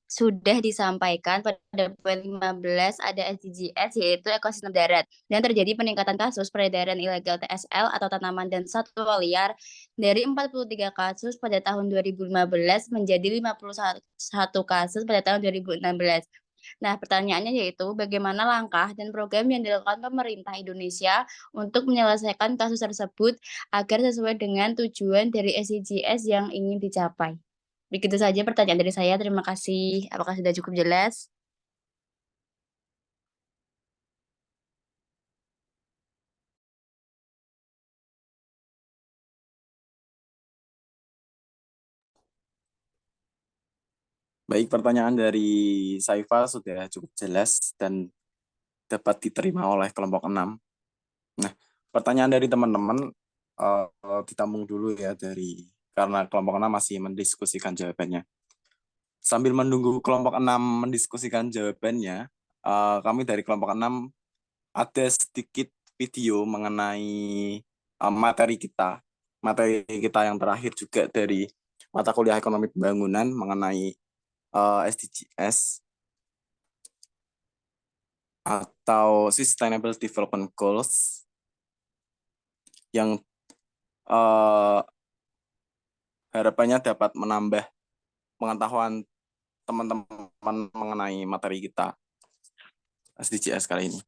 sudah disampaikan pada poin 15 ada SDGs yaitu ekosistem darat dan terjadi peningkatan kasus peredaran ilegal TSL atau tanaman dan satwa liar dari 43 kasus pada tahun 2015 menjadi 51 kasus pada tahun 2016. Nah, pertanyaannya yaitu bagaimana langkah dan program yang dilakukan pemerintah Indonesia untuk menyelesaikan kasus tersebut agar sesuai dengan tujuan dari SDGs yang ingin dicapai. Begitu saja pertanyaan dari saya. Terima kasih. Apakah sudah cukup jelas? Baik, pertanyaan dari Saifa sudah cukup jelas dan dapat diterima oleh kelompok 6. Nah, pertanyaan dari teman-teman ditampung dulu ya karena kelompok 6 masih mendiskusikan jawabannya. Sambil menunggu kelompok 6 mendiskusikan jawabannya, kami dari kelompok 6 ada sedikit video mengenai materi kita yang terakhir juga dari mata kuliah ekonomi pembangunan mengenai SDGs atau Sustainable Development Goals yang harapannya dapat menambah pengetahuan teman-teman mengenai materi kita SDGs kali ini.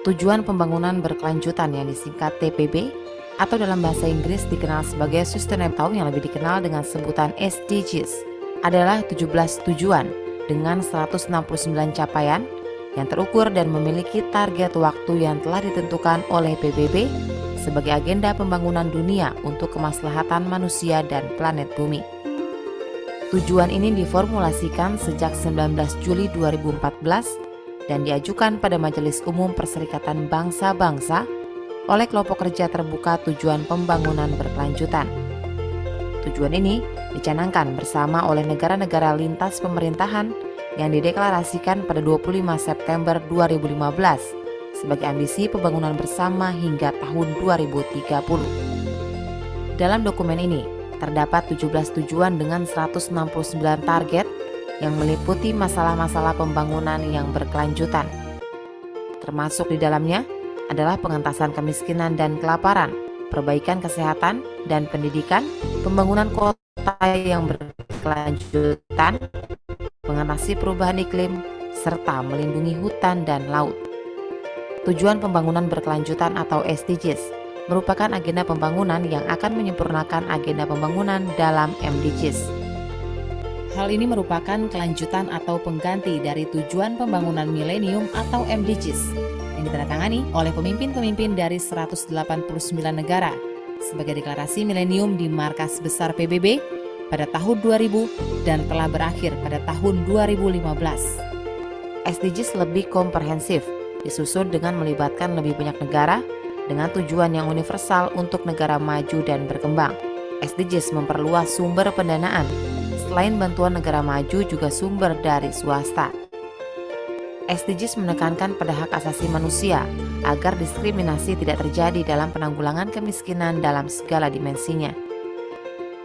Tujuan pembangunan berkelanjutan yang disingkat TPB atau dalam bahasa Inggris dikenal sebagai Sustainable yang lebih dikenal dengan sebutan SDGs adalah 17 tujuan dengan 169 capaian yang terukur dan memiliki target waktu yang telah ditentukan oleh PBB sebagai agenda pembangunan dunia untuk kemaslahatan manusia dan planet bumi. Tujuan ini diformulasikan sejak 19 Juli 2014 dan diajukan pada Majelis Umum Perserikatan Bangsa-Bangsa oleh kelompok kerja terbuka tujuan pembangunan berkelanjutan. Tujuan ini dicanangkan bersama oleh negara-negara lintas pemerintahan yang dideklarasikan pada 25 September 2015 sebagai ambisi pembangunan bersama hingga tahun 2030. Dalam dokumen ini, terdapat 17 tujuan dengan 169 target yang meliputi masalah-masalah pembangunan yang berkelanjutan. Termasuk di dalamnya adalah pengentasan kemiskinan dan kelaparan, perbaikan kesehatan dan pendidikan, pembangunan kota yang berkelanjutan, mengatasi perubahan iklim, serta melindungi hutan dan laut. Tujuan pembangunan berkelanjutan atau SDGs merupakan agenda pembangunan yang akan menyempurnakan agenda pembangunan dalam MDGs. Hal ini merupakan kelanjutan atau pengganti dari tujuan pembangunan milenium atau MDGs yang ditandatangani oleh pemimpin-pemimpin dari 189 negara sebagai deklarasi milenium di markas besar PBB pada tahun 2000 dan telah berakhir pada tahun 2015. SDGs lebih komprehensif, disusun dengan melibatkan lebih banyak negara dengan tujuan yang universal untuk negara maju dan berkembang. SDGs memperluas sumber pendanaan. Selain bantuan negara maju juga sumber dari swasta. SDGs menekankan pada hak asasi manusia agar diskriminasi tidak terjadi dalam penanggulangan kemiskinan dalam segala dimensinya.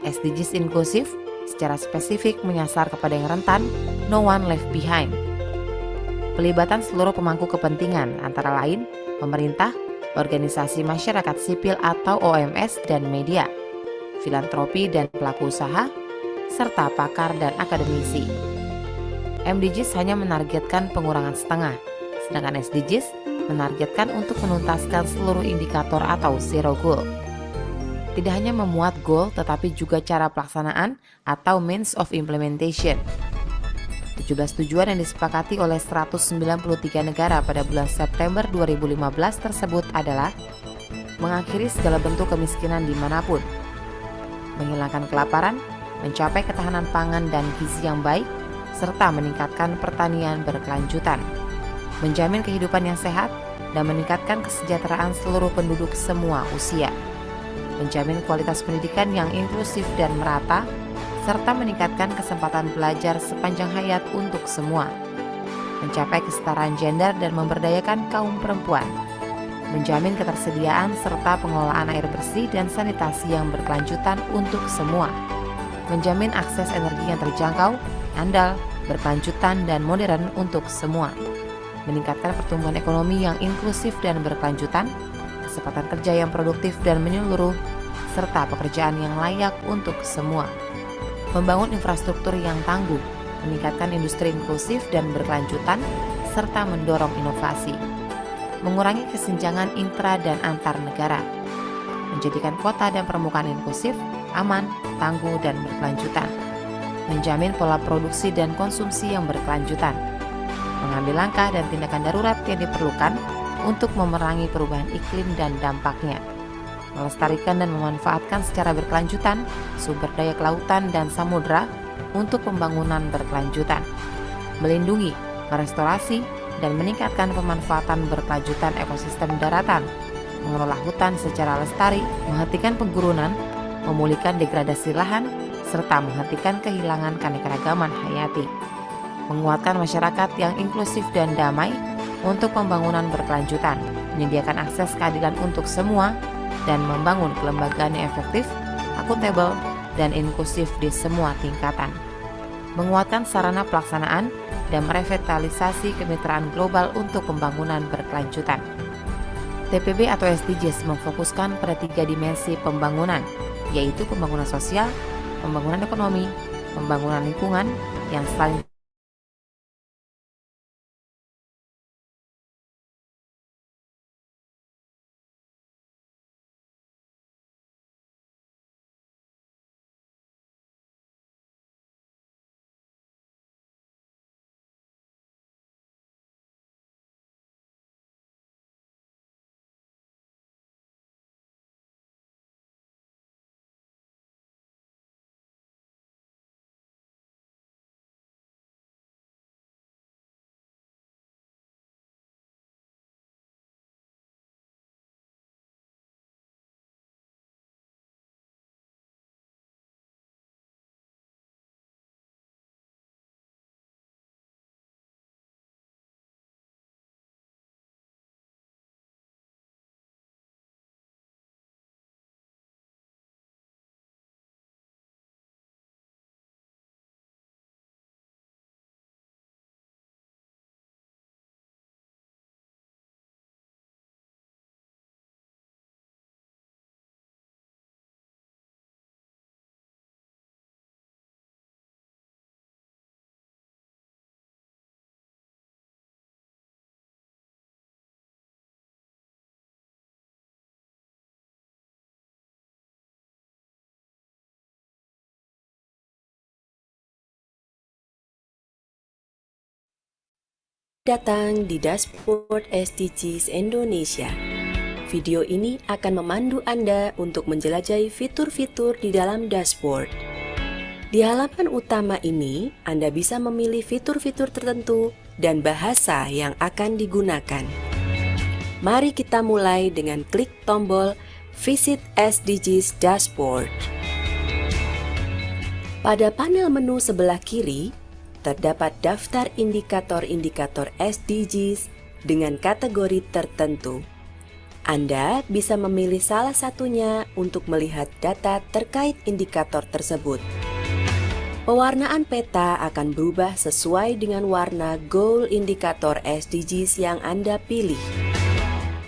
SDGs inklusif secara spesifik menyasar kepada yang rentan, no one left behind. Pelibatan seluruh pemangku kepentingan antara lain pemerintah, organisasi masyarakat sipil atau OMS dan media, filantropi dan pelaku usaha, serta pakar dan akademisi. MDGs hanya menargetkan pengurangan setengah, sedangkan SDGs menargetkan untuk menuntaskan seluruh indikator atau zero goal. Tidak hanya memuat goal, tetapi juga cara pelaksanaan atau means of implementation. 17 tujuan yang disepakati oleh 193 negara pada bulan September 2015 tersebut adalah mengakhiri segala bentuk kemiskinan dimanapun, menghilangkan kelaparan, mencapai ketahanan pangan dan gizi yang baik, serta meningkatkan pertanian berkelanjutan, menjamin kehidupan yang sehat, dan meningkatkan kesejahteraan seluruh penduduk semua usia, menjamin kualitas pendidikan yang inklusif dan merata, serta meningkatkan kesempatan belajar sepanjang hayat untuk semua, mencapai kesetaraan gender dan memberdayakan kaum perempuan, menjamin ketersediaan serta pengelolaan air bersih dan sanitasi yang berkelanjutan untuk semua, menjamin akses energi yang terjangkau, andal, berkelanjutan, dan modern untuk semua, meningkatkan pertumbuhan ekonomi yang inklusif dan berkelanjutan, kesempatan kerja yang produktif dan menyeluruh, serta pekerjaan yang layak untuk semua, membangun infrastruktur yang tangguh, meningkatkan industri inklusif dan berkelanjutan, serta mendorong inovasi, mengurangi kesenjangan intra dan antar negara, menjadikan kota dan permukaan inklusif, aman, tangguh, dan berkelanjutan, menjamin pola produksi dan konsumsi yang berkelanjutan, mengambil langkah dan tindakan darurat yang diperlukan untuk memerangi perubahan iklim dan dampaknya, melestarikan dan memanfaatkan secara berkelanjutan sumber daya kelautan dan samudera untuk pembangunan berkelanjutan, melindungi, merestorasi, dan meningkatkan pemanfaatan berkelanjutan ekosistem daratan, mengelola hutan secara lestari, menghentikan penggurunan, memulihkan degradasi lahan, serta menghentikan kehilangan keanekaragaman hayati, menguatkan masyarakat yang inklusif dan damai untuk pembangunan berkelanjutan, menyediakan akses keadilan untuk semua, dan membangun kelembagaan yang efektif, akuntabel, dan inklusif di semua tingkatan, menguatkan sarana pelaksanaan dan merevitalisasi kemitraan global untuk pembangunan berkelanjutan. TPB atau SDGs memfokuskan pada 3 dimensi pembangunan, yaitu pembangunan sosial, pembangunan ekonomi, pembangunan lingkungan yang saling datang di dashboard SDGs Indonesia. Video ini akan memandu Anda untuk menjelajahi fitur-fitur di dalam dashboard. Di halaman utama ini, Anda bisa memilih fitur-fitur tertentu dan bahasa yang akan digunakan. Mari kita mulai dengan klik tombol Visit SDGs Dashboard. Pada panel menu sebelah kiri, terdapat daftar indikator-indikator SDGs dengan kategori tertentu. Anda bisa memilih salah satunya untuk melihat data terkait indikator tersebut. Pewarnaan peta akan berubah sesuai dengan warna goal indikator SDGs yang Anda pilih.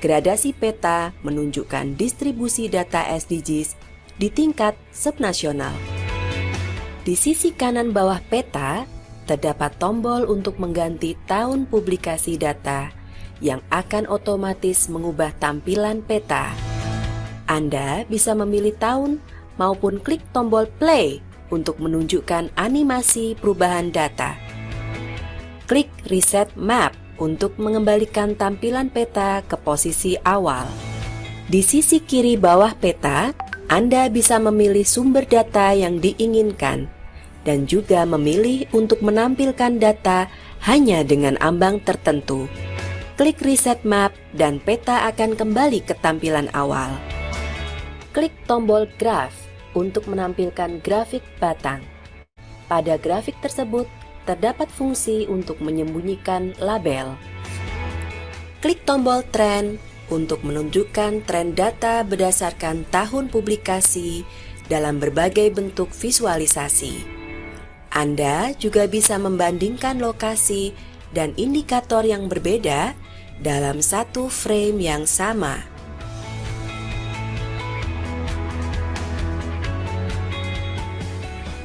Gradasi peta menunjukkan distribusi data SDGs di tingkat subnasional. Di sisi kanan bawah peta, terdapat tombol untuk mengganti tahun publikasi data yang akan otomatis mengubah tampilan peta. Anda bisa memilih tahun maupun klik tombol play untuk menunjukkan animasi perubahan data. Klik Reset Map untuk mengembalikan tampilan peta ke posisi awal. Di sisi kiri bawah peta, Anda bisa memilih sumber data yang diinginkan dan juga memilih untuk menampilkan data hanya dengan ambang tertentu. Klik Reset Map dan peta akan kembali ke tampilan awal. Klik tombol Graph untuk menampilkan grafik batang. Pada grafik tersebut, terdapat fungsi untuk menyembunyikan label. Klik tombol Trend untuk menunjukkan tren data berdasarkan tahun publikasi dalam berbagai bentuk visualisasi. Anda juga bisa membandingkan lokasi dan indikator yang berbeda dalam satu frame yang sama.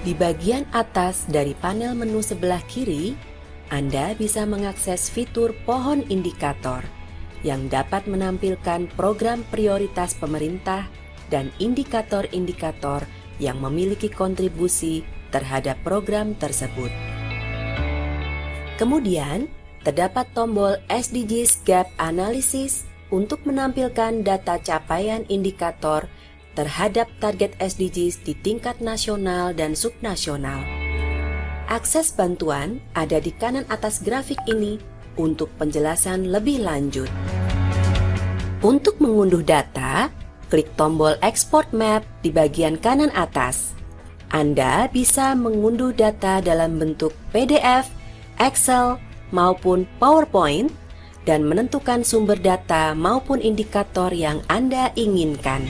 Di bagian atas dari panel menu sebelah kiri, Anda bisa mengakses fitur pohon indikator yang dapat menampilkan program prioritas pemerintah dan indikator-indikator yang memiliki kontribusi terhadap program tersebut. Kemudian, terdapat tombol SDGs Gap Analysis untuk menampilkan data capaian indikator terhadap target SDGs di tingkat nasional dan subnasional. Akses bantuan ada di kanan atas grafik ini untuk penjelasan lebih lanjut. Untuk mengunduh data, klik tombol Export Map di bagian kanan atas. Anda bisa mengunduh data dalam bentuk PDF, Excel, maupun PowerPoint dan menentukan sumber data maupun indikator yang Anda inginkan.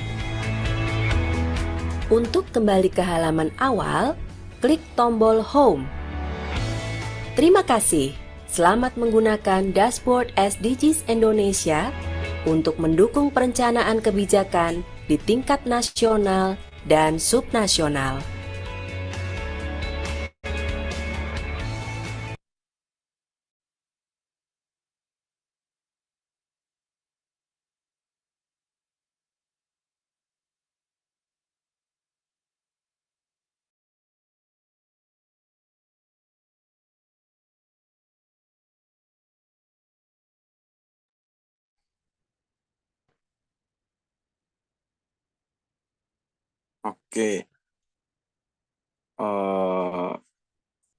Untuk kembali ke halaman awal, klik tombol Home. Terima kasih. Selamat menggunakan dashboard SDGs Indonesia untuk mendukung perencanaan kebijakan di tingkat nasional dan subnasional. Oke,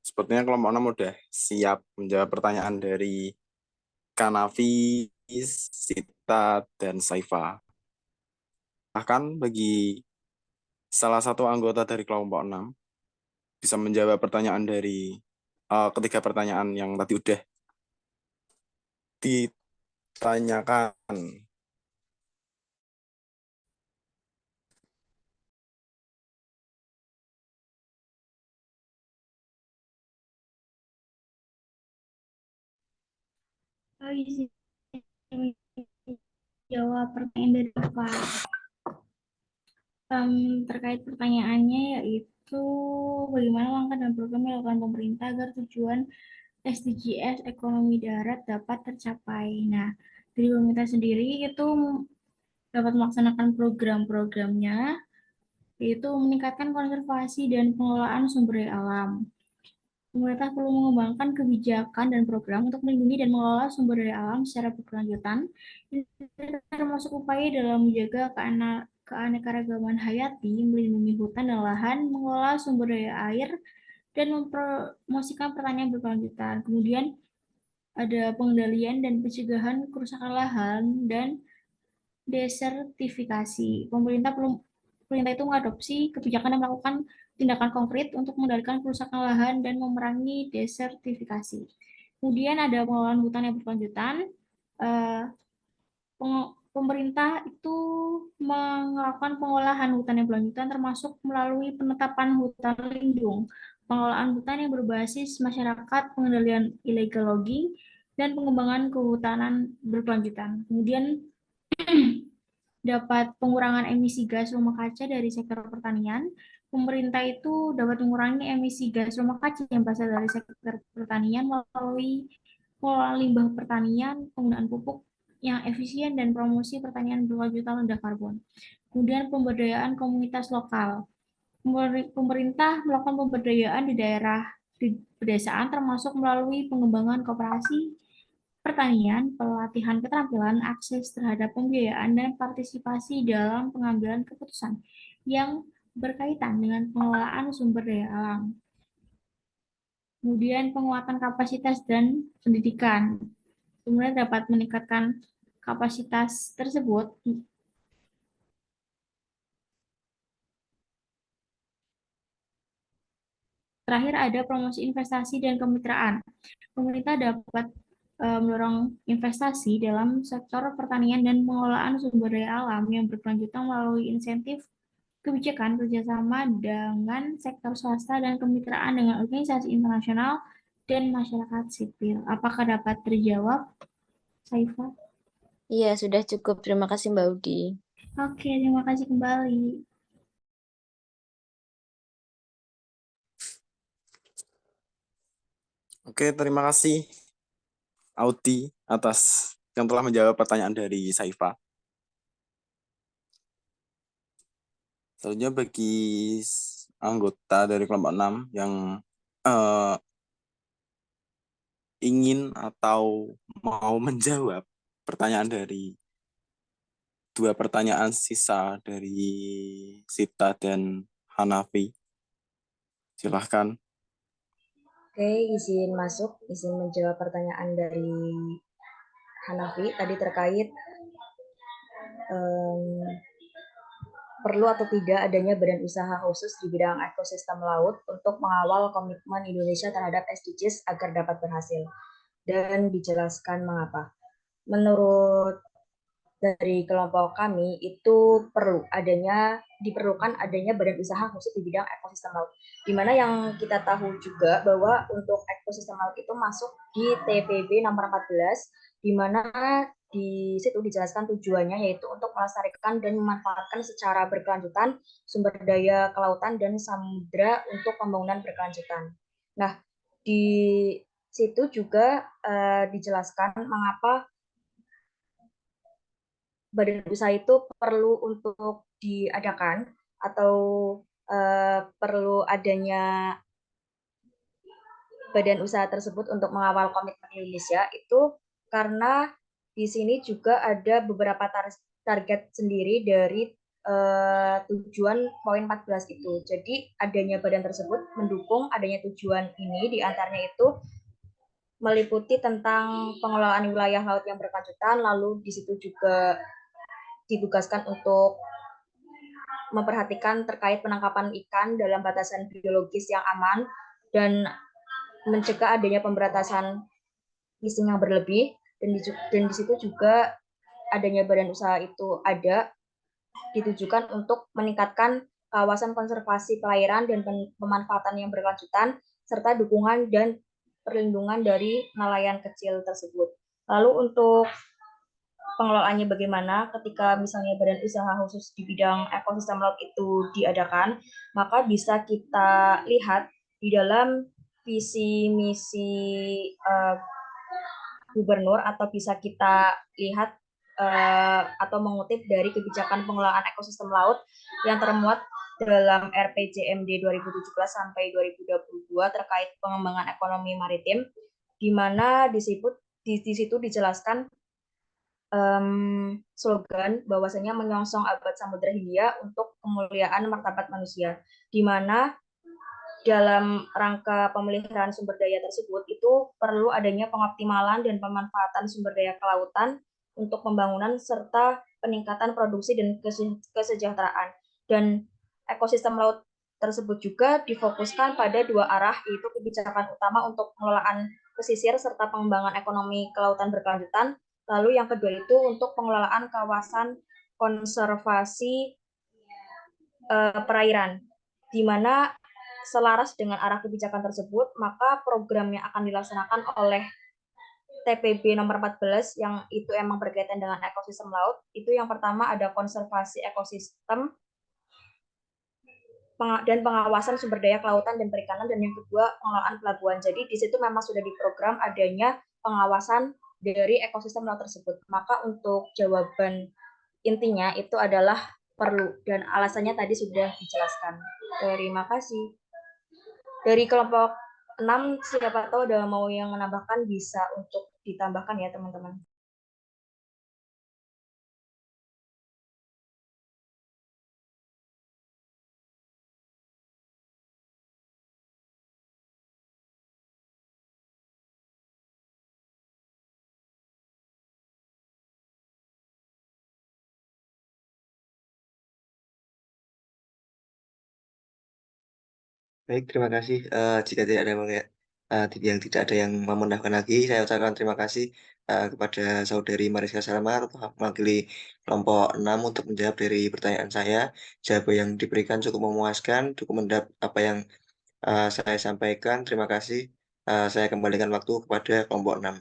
sepertinya kelompok 6 udah siap menjawab pertanyaan dari Kanafi, Sita, dan Saifa. Bahkan bagi salah satu anggota dari kelompok 6 bisa menjawab pertanyaan dari ketiga pertanyaan yang tadi udah ditanyakan. Izin jawab pertanyaan dari Pak. Terkait pertanyaannya yaitu bagaimana langkah dan program yang dilakukan pemerintah agar tujuan SDGs ekonomi darat dapat tercapai. Nah, dari pemerintah sendiri itu dapat melaksanakan program-programnya yaitu meningkatkan konservasi dan pengelolaan sumber daya alam. Pemerintah perlu mengembangkan kebijakan dan program untuk melindungi dan mengelola sumber daya alam secara berkelanjutan, termasuk upaya dalam menjaga keanekaragaman hayati, melindungi hutan dan lahan, mengelola sumber daya air, dan mempromosikan pertanian berkelanjutan. Kemudian ada pengendalian dan pencegahan kerusakan lahan dan desertifikasi. Pemerintah itu mengadopsi kebijakan dan melakukan tindakan konkret untuk mengendalikan kerusakan lahan dan memerangi desertifikasi. Kemudian ada pengelolaan hutan yang berkelanjutan. Pemerintah itu melakukan pengolahan hutan yang berkelanjutan termasuk melalui penetapan hutan lindung, pengelolaan hutan yang berbasis masyarakat, pengendalian illegal logging, dan pengembangan kehutanan berkelanjutan. Kemudian dapat pengurangan emisi gas rumah kaca dari sektor pertanian. Pemerintah itu dapat mengurangi emisi gas rumah kaca yang berasal dari sektor pertanian melalui pengelolaan limbah pertanian, penggunaan pupuk yang efisien, dan promosi pertanian berkelanjutan rendah karbon. Kemudian pemberdayaan komunitas lokal. Pemerintah melakukan pemberdayaan di daerah di pedesaan termasuk melalui pengembangan koperasi pertanian, pelatihan keterampilan, akses terhadap pembiayaan, dan partisipasi dalam pengambilan keputusan yang berkaitan dengan pengelolaan sumber daya alam. Kemudian penguatan kapasitas dan pendidikan. Kemudian dapat meningkatkan kapasitas tersebut. Terakhir ada promosi investasi dan kemitraan. Pemerintah dapat mendorong investasi dalam sektor pertanian dan pengelolaan sumber daya alam yang berkelanjutan melalui insentif kebijakan kerjasama dengan sektor swasta dan kemitraan dengan organisasi internasional dan masyarakat sipil. Apakah dapat terjawab, Saifa? Iya, sudah cukup. Terima kasih Mbak Udi. Oke, terima kasih kembali. Oke, terima kasih Audi atas yang telah menjawab pertanyaan dari Saifa. Selanjutnya bagi anggota dari kelompok 6 yang ingin atau mau menjawab pertanyaan dari dua pertanyaan sisa dari Sita dan Hanafi. Silahkan. Oke, izin masuk, izin menjawab pertanyaan dari Hanafi tadi terkait perlu atau tidak adanya badan usaha khusus di bidang ekosistem laut untuk mengawal komitmen Indonesia terhadap SDGs agar dapat berhasil. Dan dijelaskan mengapa. Menurut dari kelompok kami itu diperlukan adanya badan usaha khusus di bidang ekosistem laut. Di mana yang kita tahu juga bahwa untuk ekosistem laut itu masuk di TPB nomor 14, di mana di situ dijelaskan tujuannya yaitu untuk melestarikan dan memanfaatkan secara berkelanjutan sumber daya kelautan dan samudra untuk pembangunan berkelanjutan. Nah, di situ juga dijelaskan mengapa badan usaha itu perlu untuk diadakan atau perlu adanya badan usaha tersebut untuk mengawal komitmen Indonesia itu karena di sini juga ada beberapa target sendiri dari tujuan poin 14 itu. Jadi adanya badan tersebut mendukung adanya tujuan ini, di antaranya itu meliputi tentang pengelolaan wilayah laut yang berkelanjutan, lalu di situ juga ditugaskan untuk memperhatikan terkait penangkapan ikan dalam batasan biologis yang aman dan mencegah adanya pemberantasan fishing yang berlebih, dan di situ juga adanya badan usaha itu ditujukan untuk meningkatkan kawasan konservasi perairan dan pemanfaatan yang berkelanjutan serta dukungan dan perlindungan dari nelayan kecil tersebut. Lalu untuk pengelolaannya bagaimana ketika misalnya badan usaha khusus di bidang ekosistem laut itu diadakan, maka bisa kita lihat di dalam visi misi gubernur, atau bisa kita lihat atau mengutip dari kebijakan pengelolaan ekosistem laut yang termuat dalam RPJMD 2017 sampai 2022 terkait pengembangan ekonomi maritim, di mana di situ dijelaskan slogan bahwasanya menyongsong abad Samudra Hindia untuk kemuliaan martabat manusia, di mana dalam rangka pemeliharaan sumber daya tersebut itu perlu adanya pengoptimalan dan pemanfaatan sumber daya kelautan untuk pembangunan serta peningkatan produksi dan kesejahteraan. Dan ekosistem laut tersebut juga difokuskan pada dua arah, yaitu kebijakan utama untuk pengelolaan pesisir serta pengembangan ekonomi kelautan berkelanjutan. Lalu yang kedua itu untuk pengelolaan kawasan konservasi perairan, di mana selaras dengan arah kebijakan tersebut, maka program yang akan dilaksanakan oleh TPB nomor 14 yang itu emang berkaitan dengan ekosistem laut, itu yang pertama ada konservasi ekosistem dan pengawasan sumber daya kelautan dan perikanan, dan yang kedua pengelolaan pelabuhan. Jadi di situ memang sudah diprogram adanya pengawasan dari ekosistem laut tersebut. Maka untuk jawaban intinya itu adalah perlu, dan alasannya tadi sudah dijelaskan. Terima kasih. Dari kelompok 6, siapa tahu ada mau yang menambahkan, bisa untuk ditambahkan ya teman-teman. Baik, terima kasih. Jika tidak ada yang tidak ada yang mau menambahkan lagi, saya ucapkan terima kasih kepada Saudari Mariska Salma telah mewakili kelompok 6 untuk menjawab dari pertanyaan saya. Jawaban yang diberikan cukup memuaskan, cukup mendapat apa yang saya sampaikan. Terima kasih. Saya kembalikan waktu kepada kelompok 6.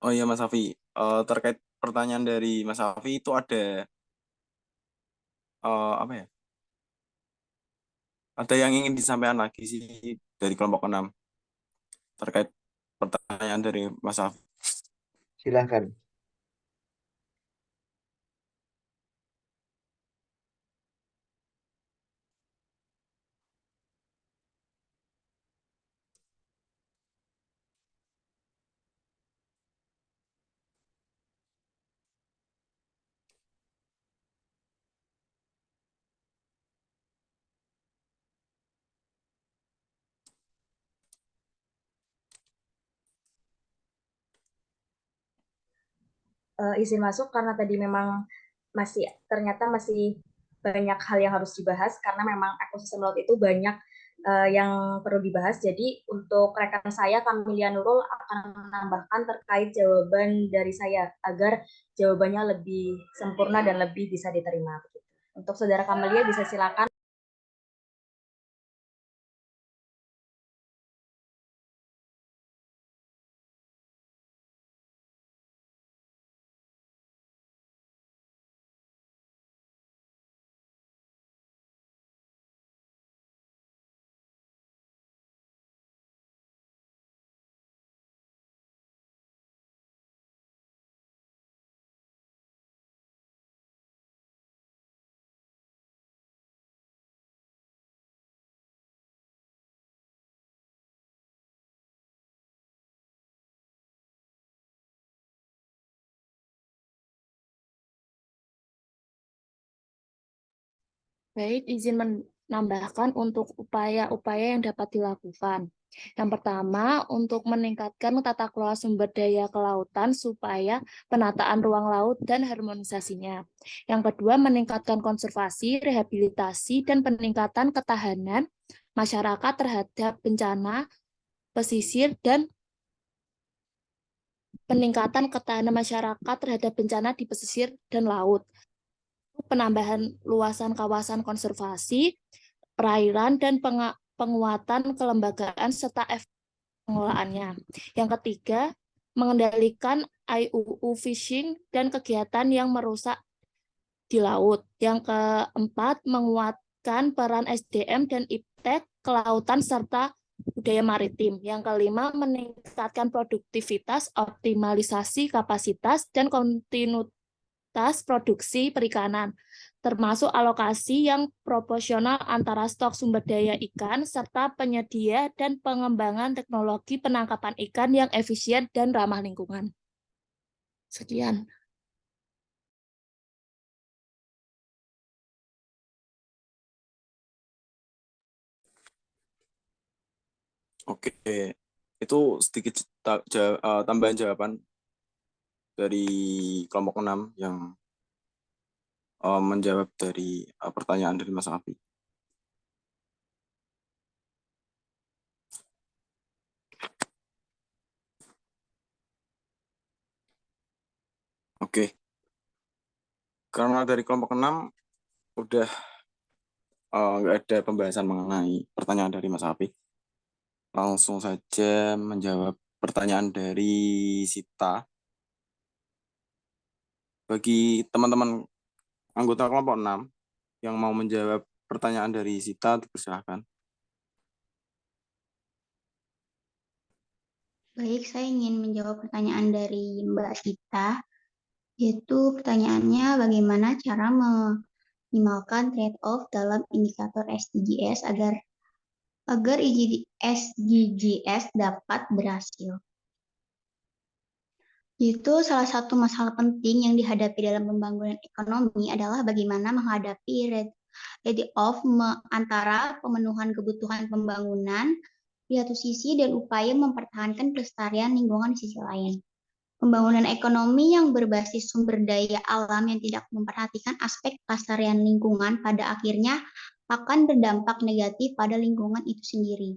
Oh iya Mas Safi, terkait pertanyaan dari Mas Safi itu ada apa ya? Ada yang ingin disampaikan lagi sih dari kelompok 6 terkait pertanyaan dari Mas Safi. Silahkan. Izin masuk karena tadi memang ternyata masih banyak hal yang harus dibahas karena memang ekosistem laut itu banyak yang perlu dibahas. Jadi untuk rekan saya Kamilia Nurul akan menambahkan terkait jawaban dari saya agar jawabannya lebih sempurna dan lebih bisa diterima. Untuk saudara Kamilia bisa silakan. Baik, izin menambahkan untuk upaya-upaya yang dapat dilakukan. Yang pertama, untuk meningkatkan tata kelola sumber daya kelautan supaya penataan ruang laut dan harmonisasinya. Yang kedua, meningkatkan konservasi, rehabilitasi, dan peningkatan ketahanan masyarakat terhadap bencana pesisir dan peningkatan ketahanan masyarakat terhadap bencana di pesisir dan laut. Penambahan luasan kawasan konservasi, perairan, dan penguatan kelembagaan serta pengelolaannya. Yang ketiga, mengendalikan IUU fishing dan kegiatan yang merusak di laut. Yang keempat, menguatkan peran SDM dan iptek kelautan serta budaya maritim. Yang kelima, meningkatkan produktivitas, optimalisasi kapasitas, dan kontinuitas produksi perikanan, termasuk alokasi yang proporsional antara stok sumber daya ikan, serta penyedia dan pengembangan teknologi penangkapan ikan yang efisien dan ramah lingkungan. Sekian. Oke, itu sedikit tambahan jawaban dari kelompok 6 yang menjawab dari pertanyaan dari Mas Afi. Oke, karena dari kelompok 6 udah nggak ada pembahasan mengenai pertanyaan dari Mas Afi, langsung saja menjawab pertanyaan dari Sita. Bagi teman-teman anggota kelompok 6 yang mau menjawab pertanyaan dari Sita, dipersilahkan. Baik, saya ingin menjawab pertanyaan dari Mbak Sita, yaitu pertanyaannya bagaimana cara meminimalkan trade-off dalam indikator SDGs agar SDGs dapat berhasil. Itu salah satu masalah penting yang dihadapi dalam pembangunan ekonomi adalah bagaimana menghadapi trade-off antara pemenuhan kebutuhan pembangunan di satu sisi dan upaya mempertahankan kelestarian lingkungan di sisi lain. Pembangunan ekonomi yang berbasis sumber daya alam yang tidak memperhatikan aspek kelestarian lingkungan pada akhirnya akan berdampak negatif pada lingkungan itu sendiri.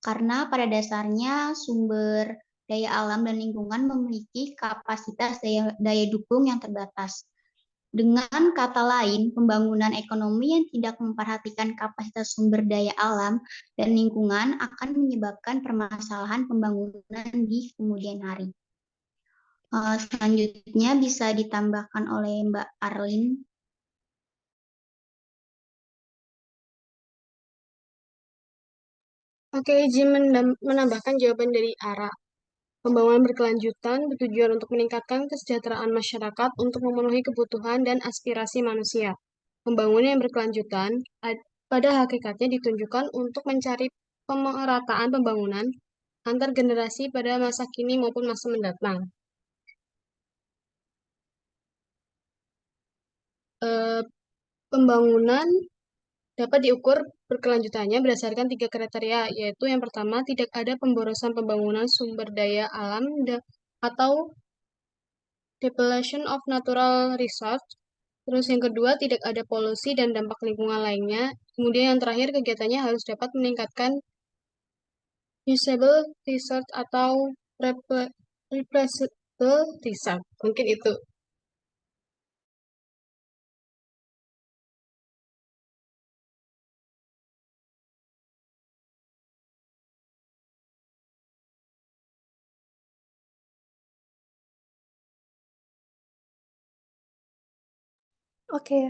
Karena pada dasarnya sumber daya alam dan lingkungan memiliki kapasitas daya dukung yang terbatas. Dengan kata lain, pembangunan ekonomi yang tidak memperhatikan kapasitas sumber daya alam dan lingkungan akan menyebabkan permasalahan pembangunan di kemudian hari. Selanjutnya bisa ditambahkan oleh Mbak Arlin. Oke, izin menambahkan jawaban dari Ara. Pembangunan berkelanjutan bertujuan untuk meningkatkan kesejahteraan masyarakat untuk memenuhi kebutuhan dan aspirasi manusia. Pembangunan yang berkelanjutan pada hakikatnya ditunjukkan untuk mencari pemerataan pembangunan antar generasi pada masa kini maupun masa mendatang. Pembangunan dapat diukur berkelanjutannya berdasarkan 3 kriteria, yaitu yang pertama, tidak ada pemborosan pembangunan sumber daya alam atau depletion of natural resource. Terus yang kedua, tidak ada polusi dan dampak lingkungan lainnya. Kemudian yang terakhir, kegiatannya harus dapat meningkatkan usable resource atau replaceable resource. Mungkin itu. Oke,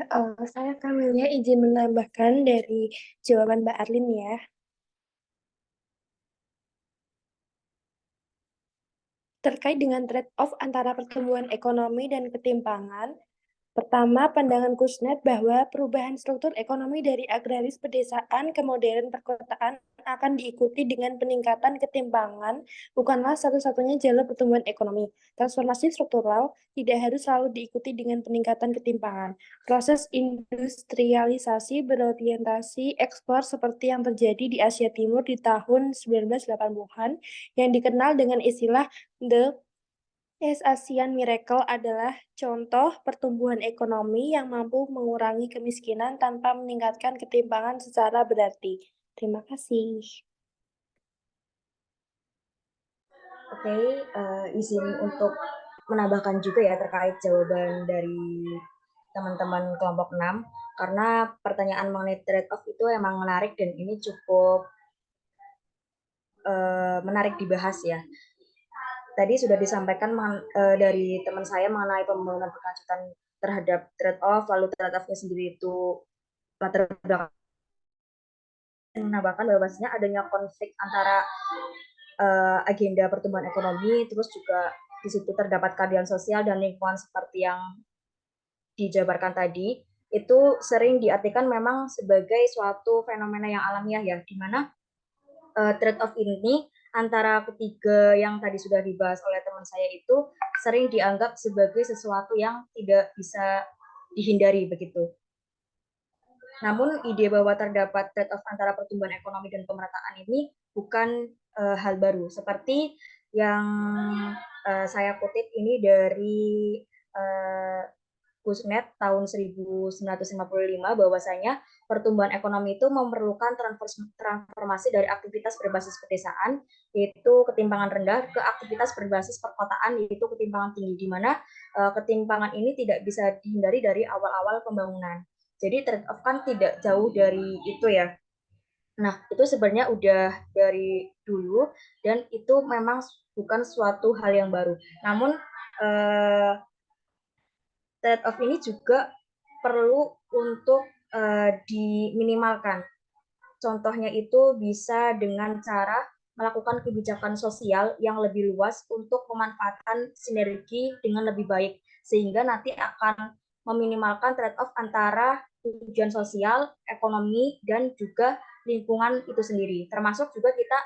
saya Kamilia izin menambahkan dari jawaban Mbak Arlin ya. Terkait dengan trade-off antara pertumbuhan ekonomi dan ketimpangan, pertama, pandangan Kuznets bahwa perubahan struktur ekonomi dari agraris pedesaan ke modern perkotaan akan diikuti dengan peningkatan ketimpangan bukanlah satu-satunya jalur pertumbuhan ekonomi. Transformasi struktural tidak harus selalu diikuti dengan peningkatan ketimpangan. Proses industrialisasi berorientasi ekspor seperti yang terjadi di Asia Timur di tahun 1980-an yang dikenal dengan istilah The East Asian Miracle adalah contoh pertumbuhan ekonomi yang mampu mengurangi kemiskinan tanpa meningkatkan ketimpangan secara berarti. Terima kasih. Oke, izin untuk menambahkan juga ya terkait jawaban dari teman-teman kelompok 6, karena pertanyaan mengenai trade-off itu emang menarik dan ini cukup menarik dibahas ya. tadi sudah disampaikan dari teman saya mengenai pembangunan berkelanjutan terhadap trade-off, lalu trade-off-nya sendiri itu latar belakang, menambahkan bahwasanya adanya konflik antara agenda pertumbuhan ekonomi, terus juga di situ terdapat keadilan sosial dan lingkungan seperti yang dijabarkan tadi, itu sering diartikan memang sebagai suatu fenomena yang alamiah ya, di mana trade-off ini antara ketiga yang tadi sudah dibahas oleh teman saya itu sering dianggap sebagai sesuatu yang tidak bisa dihindari begitu. Namun ide bahwa terdapat trade-off antara pertumbuhan ekonomi dan pemerataan ini bukan hal baru. Seperti yang saya kutip ini dari Gusnet tahun 1955 bahwasanya pertumbuhan ekonomi itu memerlukan transformasi dari aktivitas berbasis pedesaan, yaitu ketimpangan rendah, ke aktivitas berbasis perkotaan, yaitu ketimpangan tinggi, di mana ketimpangan ini tidak bisa dihindari dari awal-awal pembangunan. Jadi trade-off kan tidak jauh dari itu ya. Nah, itu sebenarnya udah dari dulu dan itu memang bukan suatu hal yang baru. Namun trade-off ini juga perlu untuk diminimalkan. Contohnya itu bisa dengan cara melakukan kebijakan sosial yang lebih luas untuk pemanfaatan sinergi dengan lebih baik, sehingga nanti akan meminimalkan trade-off antara tujuan sosial, ekonomi, dan juga lingkungan itu sendiri. Termasuk juga kita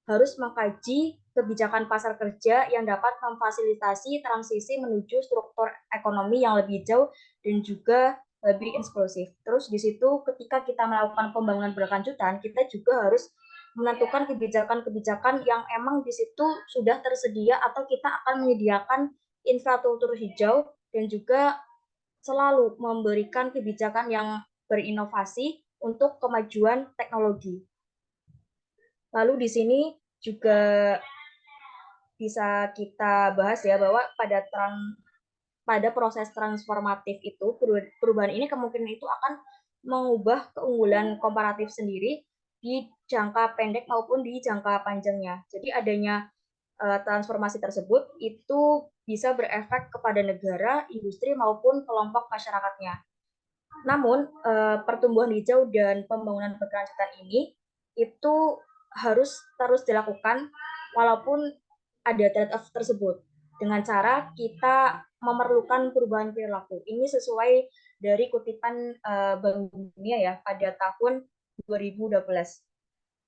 harus mengkaji kebijakan pasar kerja yang dapat memfasilitasi transisi menuju struktur ekonomi yang lebih hijau dan juga lebih inklusif. Terus di situ ketika kita melakukan pembangunan berkelanjutan, kita juga harus menentukan kebijakan-kebijakan yang emang di situ sudah tersedia atau kita akan menyediakan infrastruktur hijau dan juga selalu memberikan kebijakan yang berinovasi untuk kemajuan teknologi. Lalu di sini juga bisa kita bahas ya bahwa pada proses transformatif itu perubahan ini kemungkinan itu akan mengubah keunggulan komparatif sendiri di jangka pendek maupun di jangka panjangnya. Jadi adanya transformasi tersebut itu bisa berefek kepada negara, industri maupun kelompok masyarakatnya. Namun pertumbuhan hijau dan pembangunan berkelanjutan ini itu harus terus dilakukan walaupun ada trade-off tersebut dengan cara kita memerlukan perubahan perilaku. Ini sesuai dari kutipan Bank Dunia ya pada tahun 2012.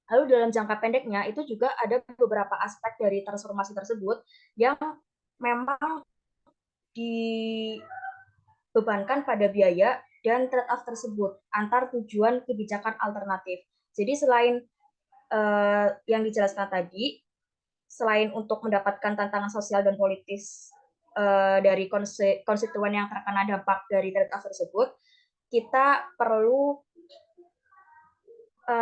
Lalu dalam jangka pendeknya itu juga ada beberapa aspek dari transformasi tersebut yang memang dibebankan pada biaya dan trade-off tersebut antar tujuan kebijakan alternatif. Jadi selain yang dijelaskan tadi, selain untuk mendapatkan tantangan sosial dan politis dari konstituen yang terkena dampak dari trade-off tersebut, kita perlu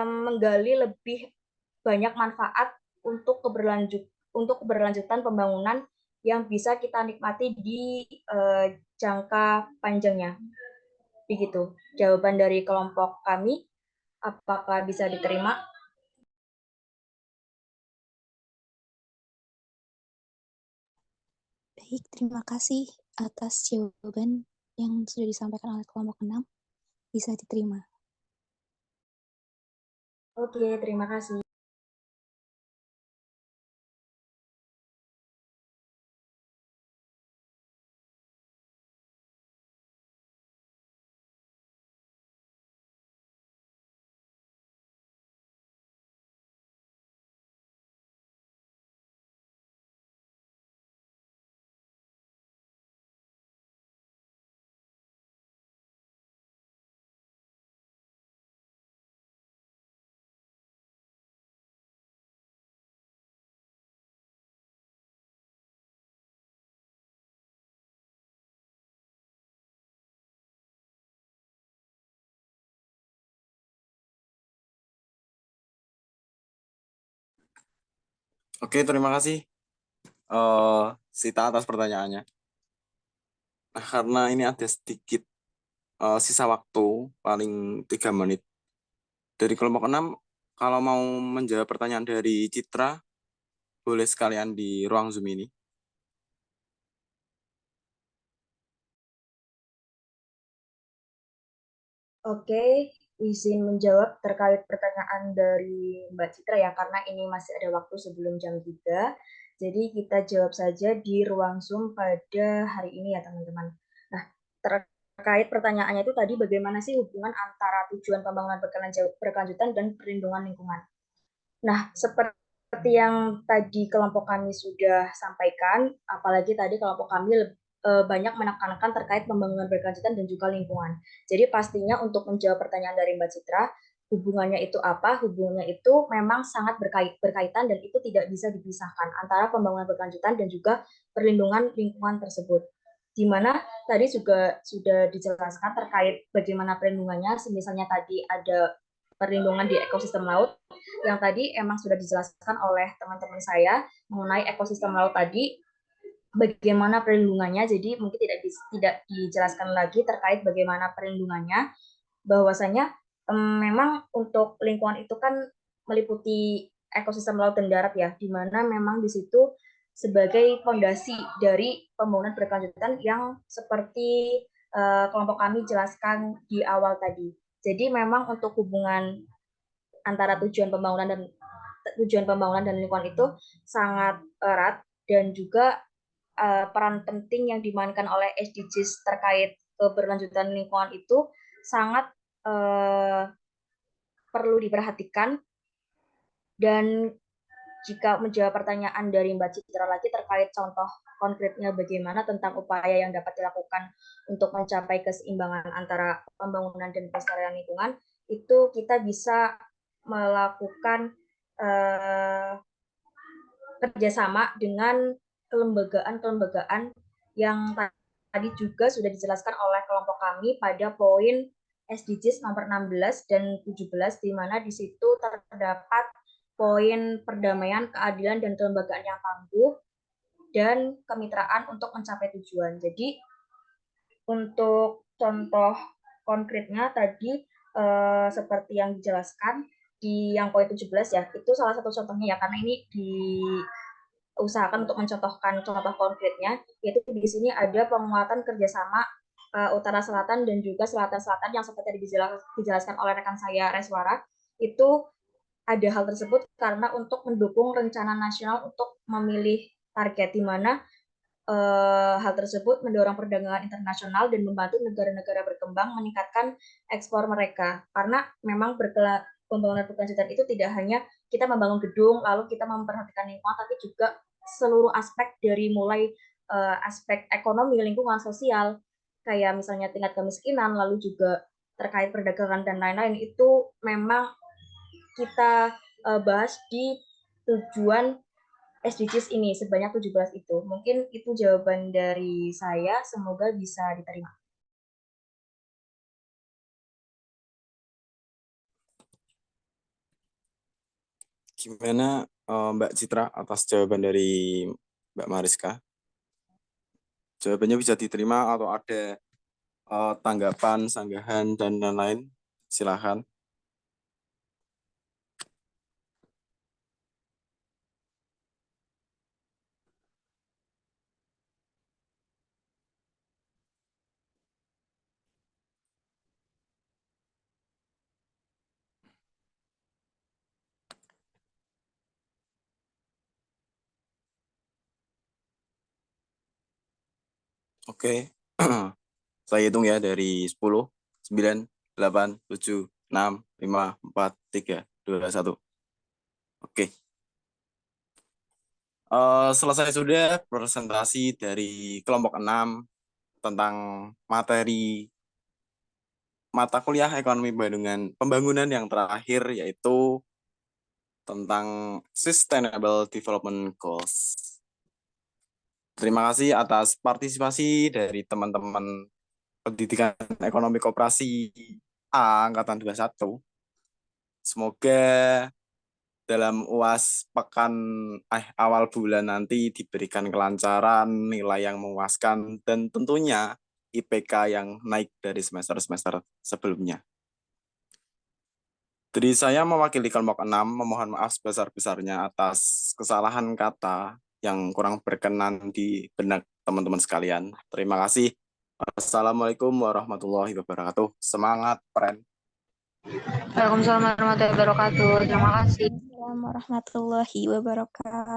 menggali lebih banyak manfaat untuk keberlanjutan pembangunan yang bisa kita nikmati di jangka panjangnya. Begitu jawaban dari kelompok kami. Apakah bisa diterima? Baik, terima kasih atas jawaban yang sudah disampaikan oleh kelompok 6. Bisa diterima. Oke, terima kasih. Oke, terima kasih Sita atas pertanyaannya. Nah, karena ini ada sedikit sisa waktu, paling 3 menit. Dari kelompok 6, kalau mau menjawab pertanyaan dari Citra, boleh sekalian di ruang Zoom ini. Oke, izin menjawab terkait pertanyaan dari Mbak Citra ya, karena ini masih ada waktu sebelum jam 3. Jadi kita jawab saja di ruang Zoom pada hari ini ya teman-teman. Nah, terkait pertanyaannya itu tadi bagaimana sih hubungan antara tujuan pembangunan berkelanjutan dan perlindungan lingkungan. Nah, seperti yang tadi kelompok kami sudah sampaikan, apalagi tadi kelompok kami banyak menekankan terkait pembangunan berkelanjutan dan juga lingkungan. Jadi pastinya untuk menjawab pertanyaan dari Mbak Citra, hubungannya itu apa? Hubungannya itu memang sangat berkaitan dan itu tidak bisa dipisahkan antara pembangunan berkelanjutan dan juga perlindungan lingkungan tersebut. Di mana tadi juga sudah dijelaskan terkait bagaimana perlindungannya, misalnya tadi ada perlindungan di ekosistem laut, yang tadi emang sudah dijelaskan oleh teman-teman saya mengenai ekosistem laut tadi, bagaimana perlindungannya. Jadi mungkin tidak dijelaskan lagi terkait bagaimana perlindungannya, bahwasanya memang untuk lingkungan itu kan meliputi ekosistem laut dan darat ya, di mana memang di situ sebagai fondasi dari pembangunan berkelanjutan yang seperti kelompok kami jelaskan di awal tadi. Jadi memang untuk hubungan antara tujuan pembangunan dan lingkungan itu sangat erat, dan juga peran penting yang dimainkan oleh SDGs terkait keberlanjutan lingkungan itu sangat perlu diperhatikan. Dan jika menjawab pertanyaan dari Mbak Citra lagi terkait contoh konkretnya bagaimana tentang upaya yang dapat dilakukan untuk mencapai keseimbangan antara pembangunan dan pelestarian lingkungan, itu kita bisa melakukan kerjasama dengan kelembagaan yang tadi juga sudah dijelaskan oleh kelompok kami pada poin SDGs nomor 16 dan 17, di mana di situ terdapat poin perdamaian, keadilan, dan kelembagaan yang tangguh, dan kemitraan untuk mencapai tujuan. Jadi untuk contoh konkretnya tadi seperti yang dijelaskan di yang poin 17 ya, itu salah satu contohnya ya, karena ini diusahakan untuk mencontohkan contoh konkretnya, yaitu di sini ada penguatan kerjasama utara selatan dan juga selatan selatan yang seperti dijelaskan oleh rekan saya Reswara. Itu ada hal tersebut karena untuk mendukung rencana nasional untuk memilih target, di mana hal tersebut mendorong perdagangan internasional dan membantu negara-negara berkembang meningkatkan ekspor mereka. Karena memang pembangunan berkelanjutan itu tidak hanya kita membangun gedung lalu kita memperhatikan lingkungan, tapi juga seluruh aspek dari mulai aspek ekonomi, lingkungan, sosial, kayak misalnya tingkat kemiskinan, lalu juga terkait perdagangan dan lain-lain, itu memang kita bahas di tujuan SDGs ini sebanyak 17 itu. Mungkin itu jawaban dari saya, semoga bisa diterima. Gimana Mbak Citra atas jawaban dari Mbak Mariska? Jawabannya bisa diterima atau ada tanggapan, sanggahan, dan lain-lain? Silakan. Oke. Saya hitung ya dari 10, 9, 8, 7, 6, 5, 4, 3, 2, 1. Oke. Selesai sudah presentasi dari kelompok 6 tentang materi mata kuliah ekonomi pembangunan yang terakhir, yaitu tentang Sustainable Development Goals. Terima kasih atas partisipasi dari teman-teman pendidikan ekonomi koperasi A angkatan 21. Semoga dalam UAS pekan awal bulan nanti diberikan kelancaran, nilai yang memuaskan, dan tentunya IPK yang naik dari semester-semester sebelumnya. Jadi saya mewakili kelompok 6 memohon maaf sebesar-besarnya atas kesalahan kata yang kurang berkenan di benak teman-teman sekalian. Terima kasih. Assalamualaikum warahmatullahi wabarakatuh. Semangat, Pren. Waalaikumsalam warahmatullahi wabarakatuh. Terima kasih. Assalamualaikum warahmatullahi wabarakatuh.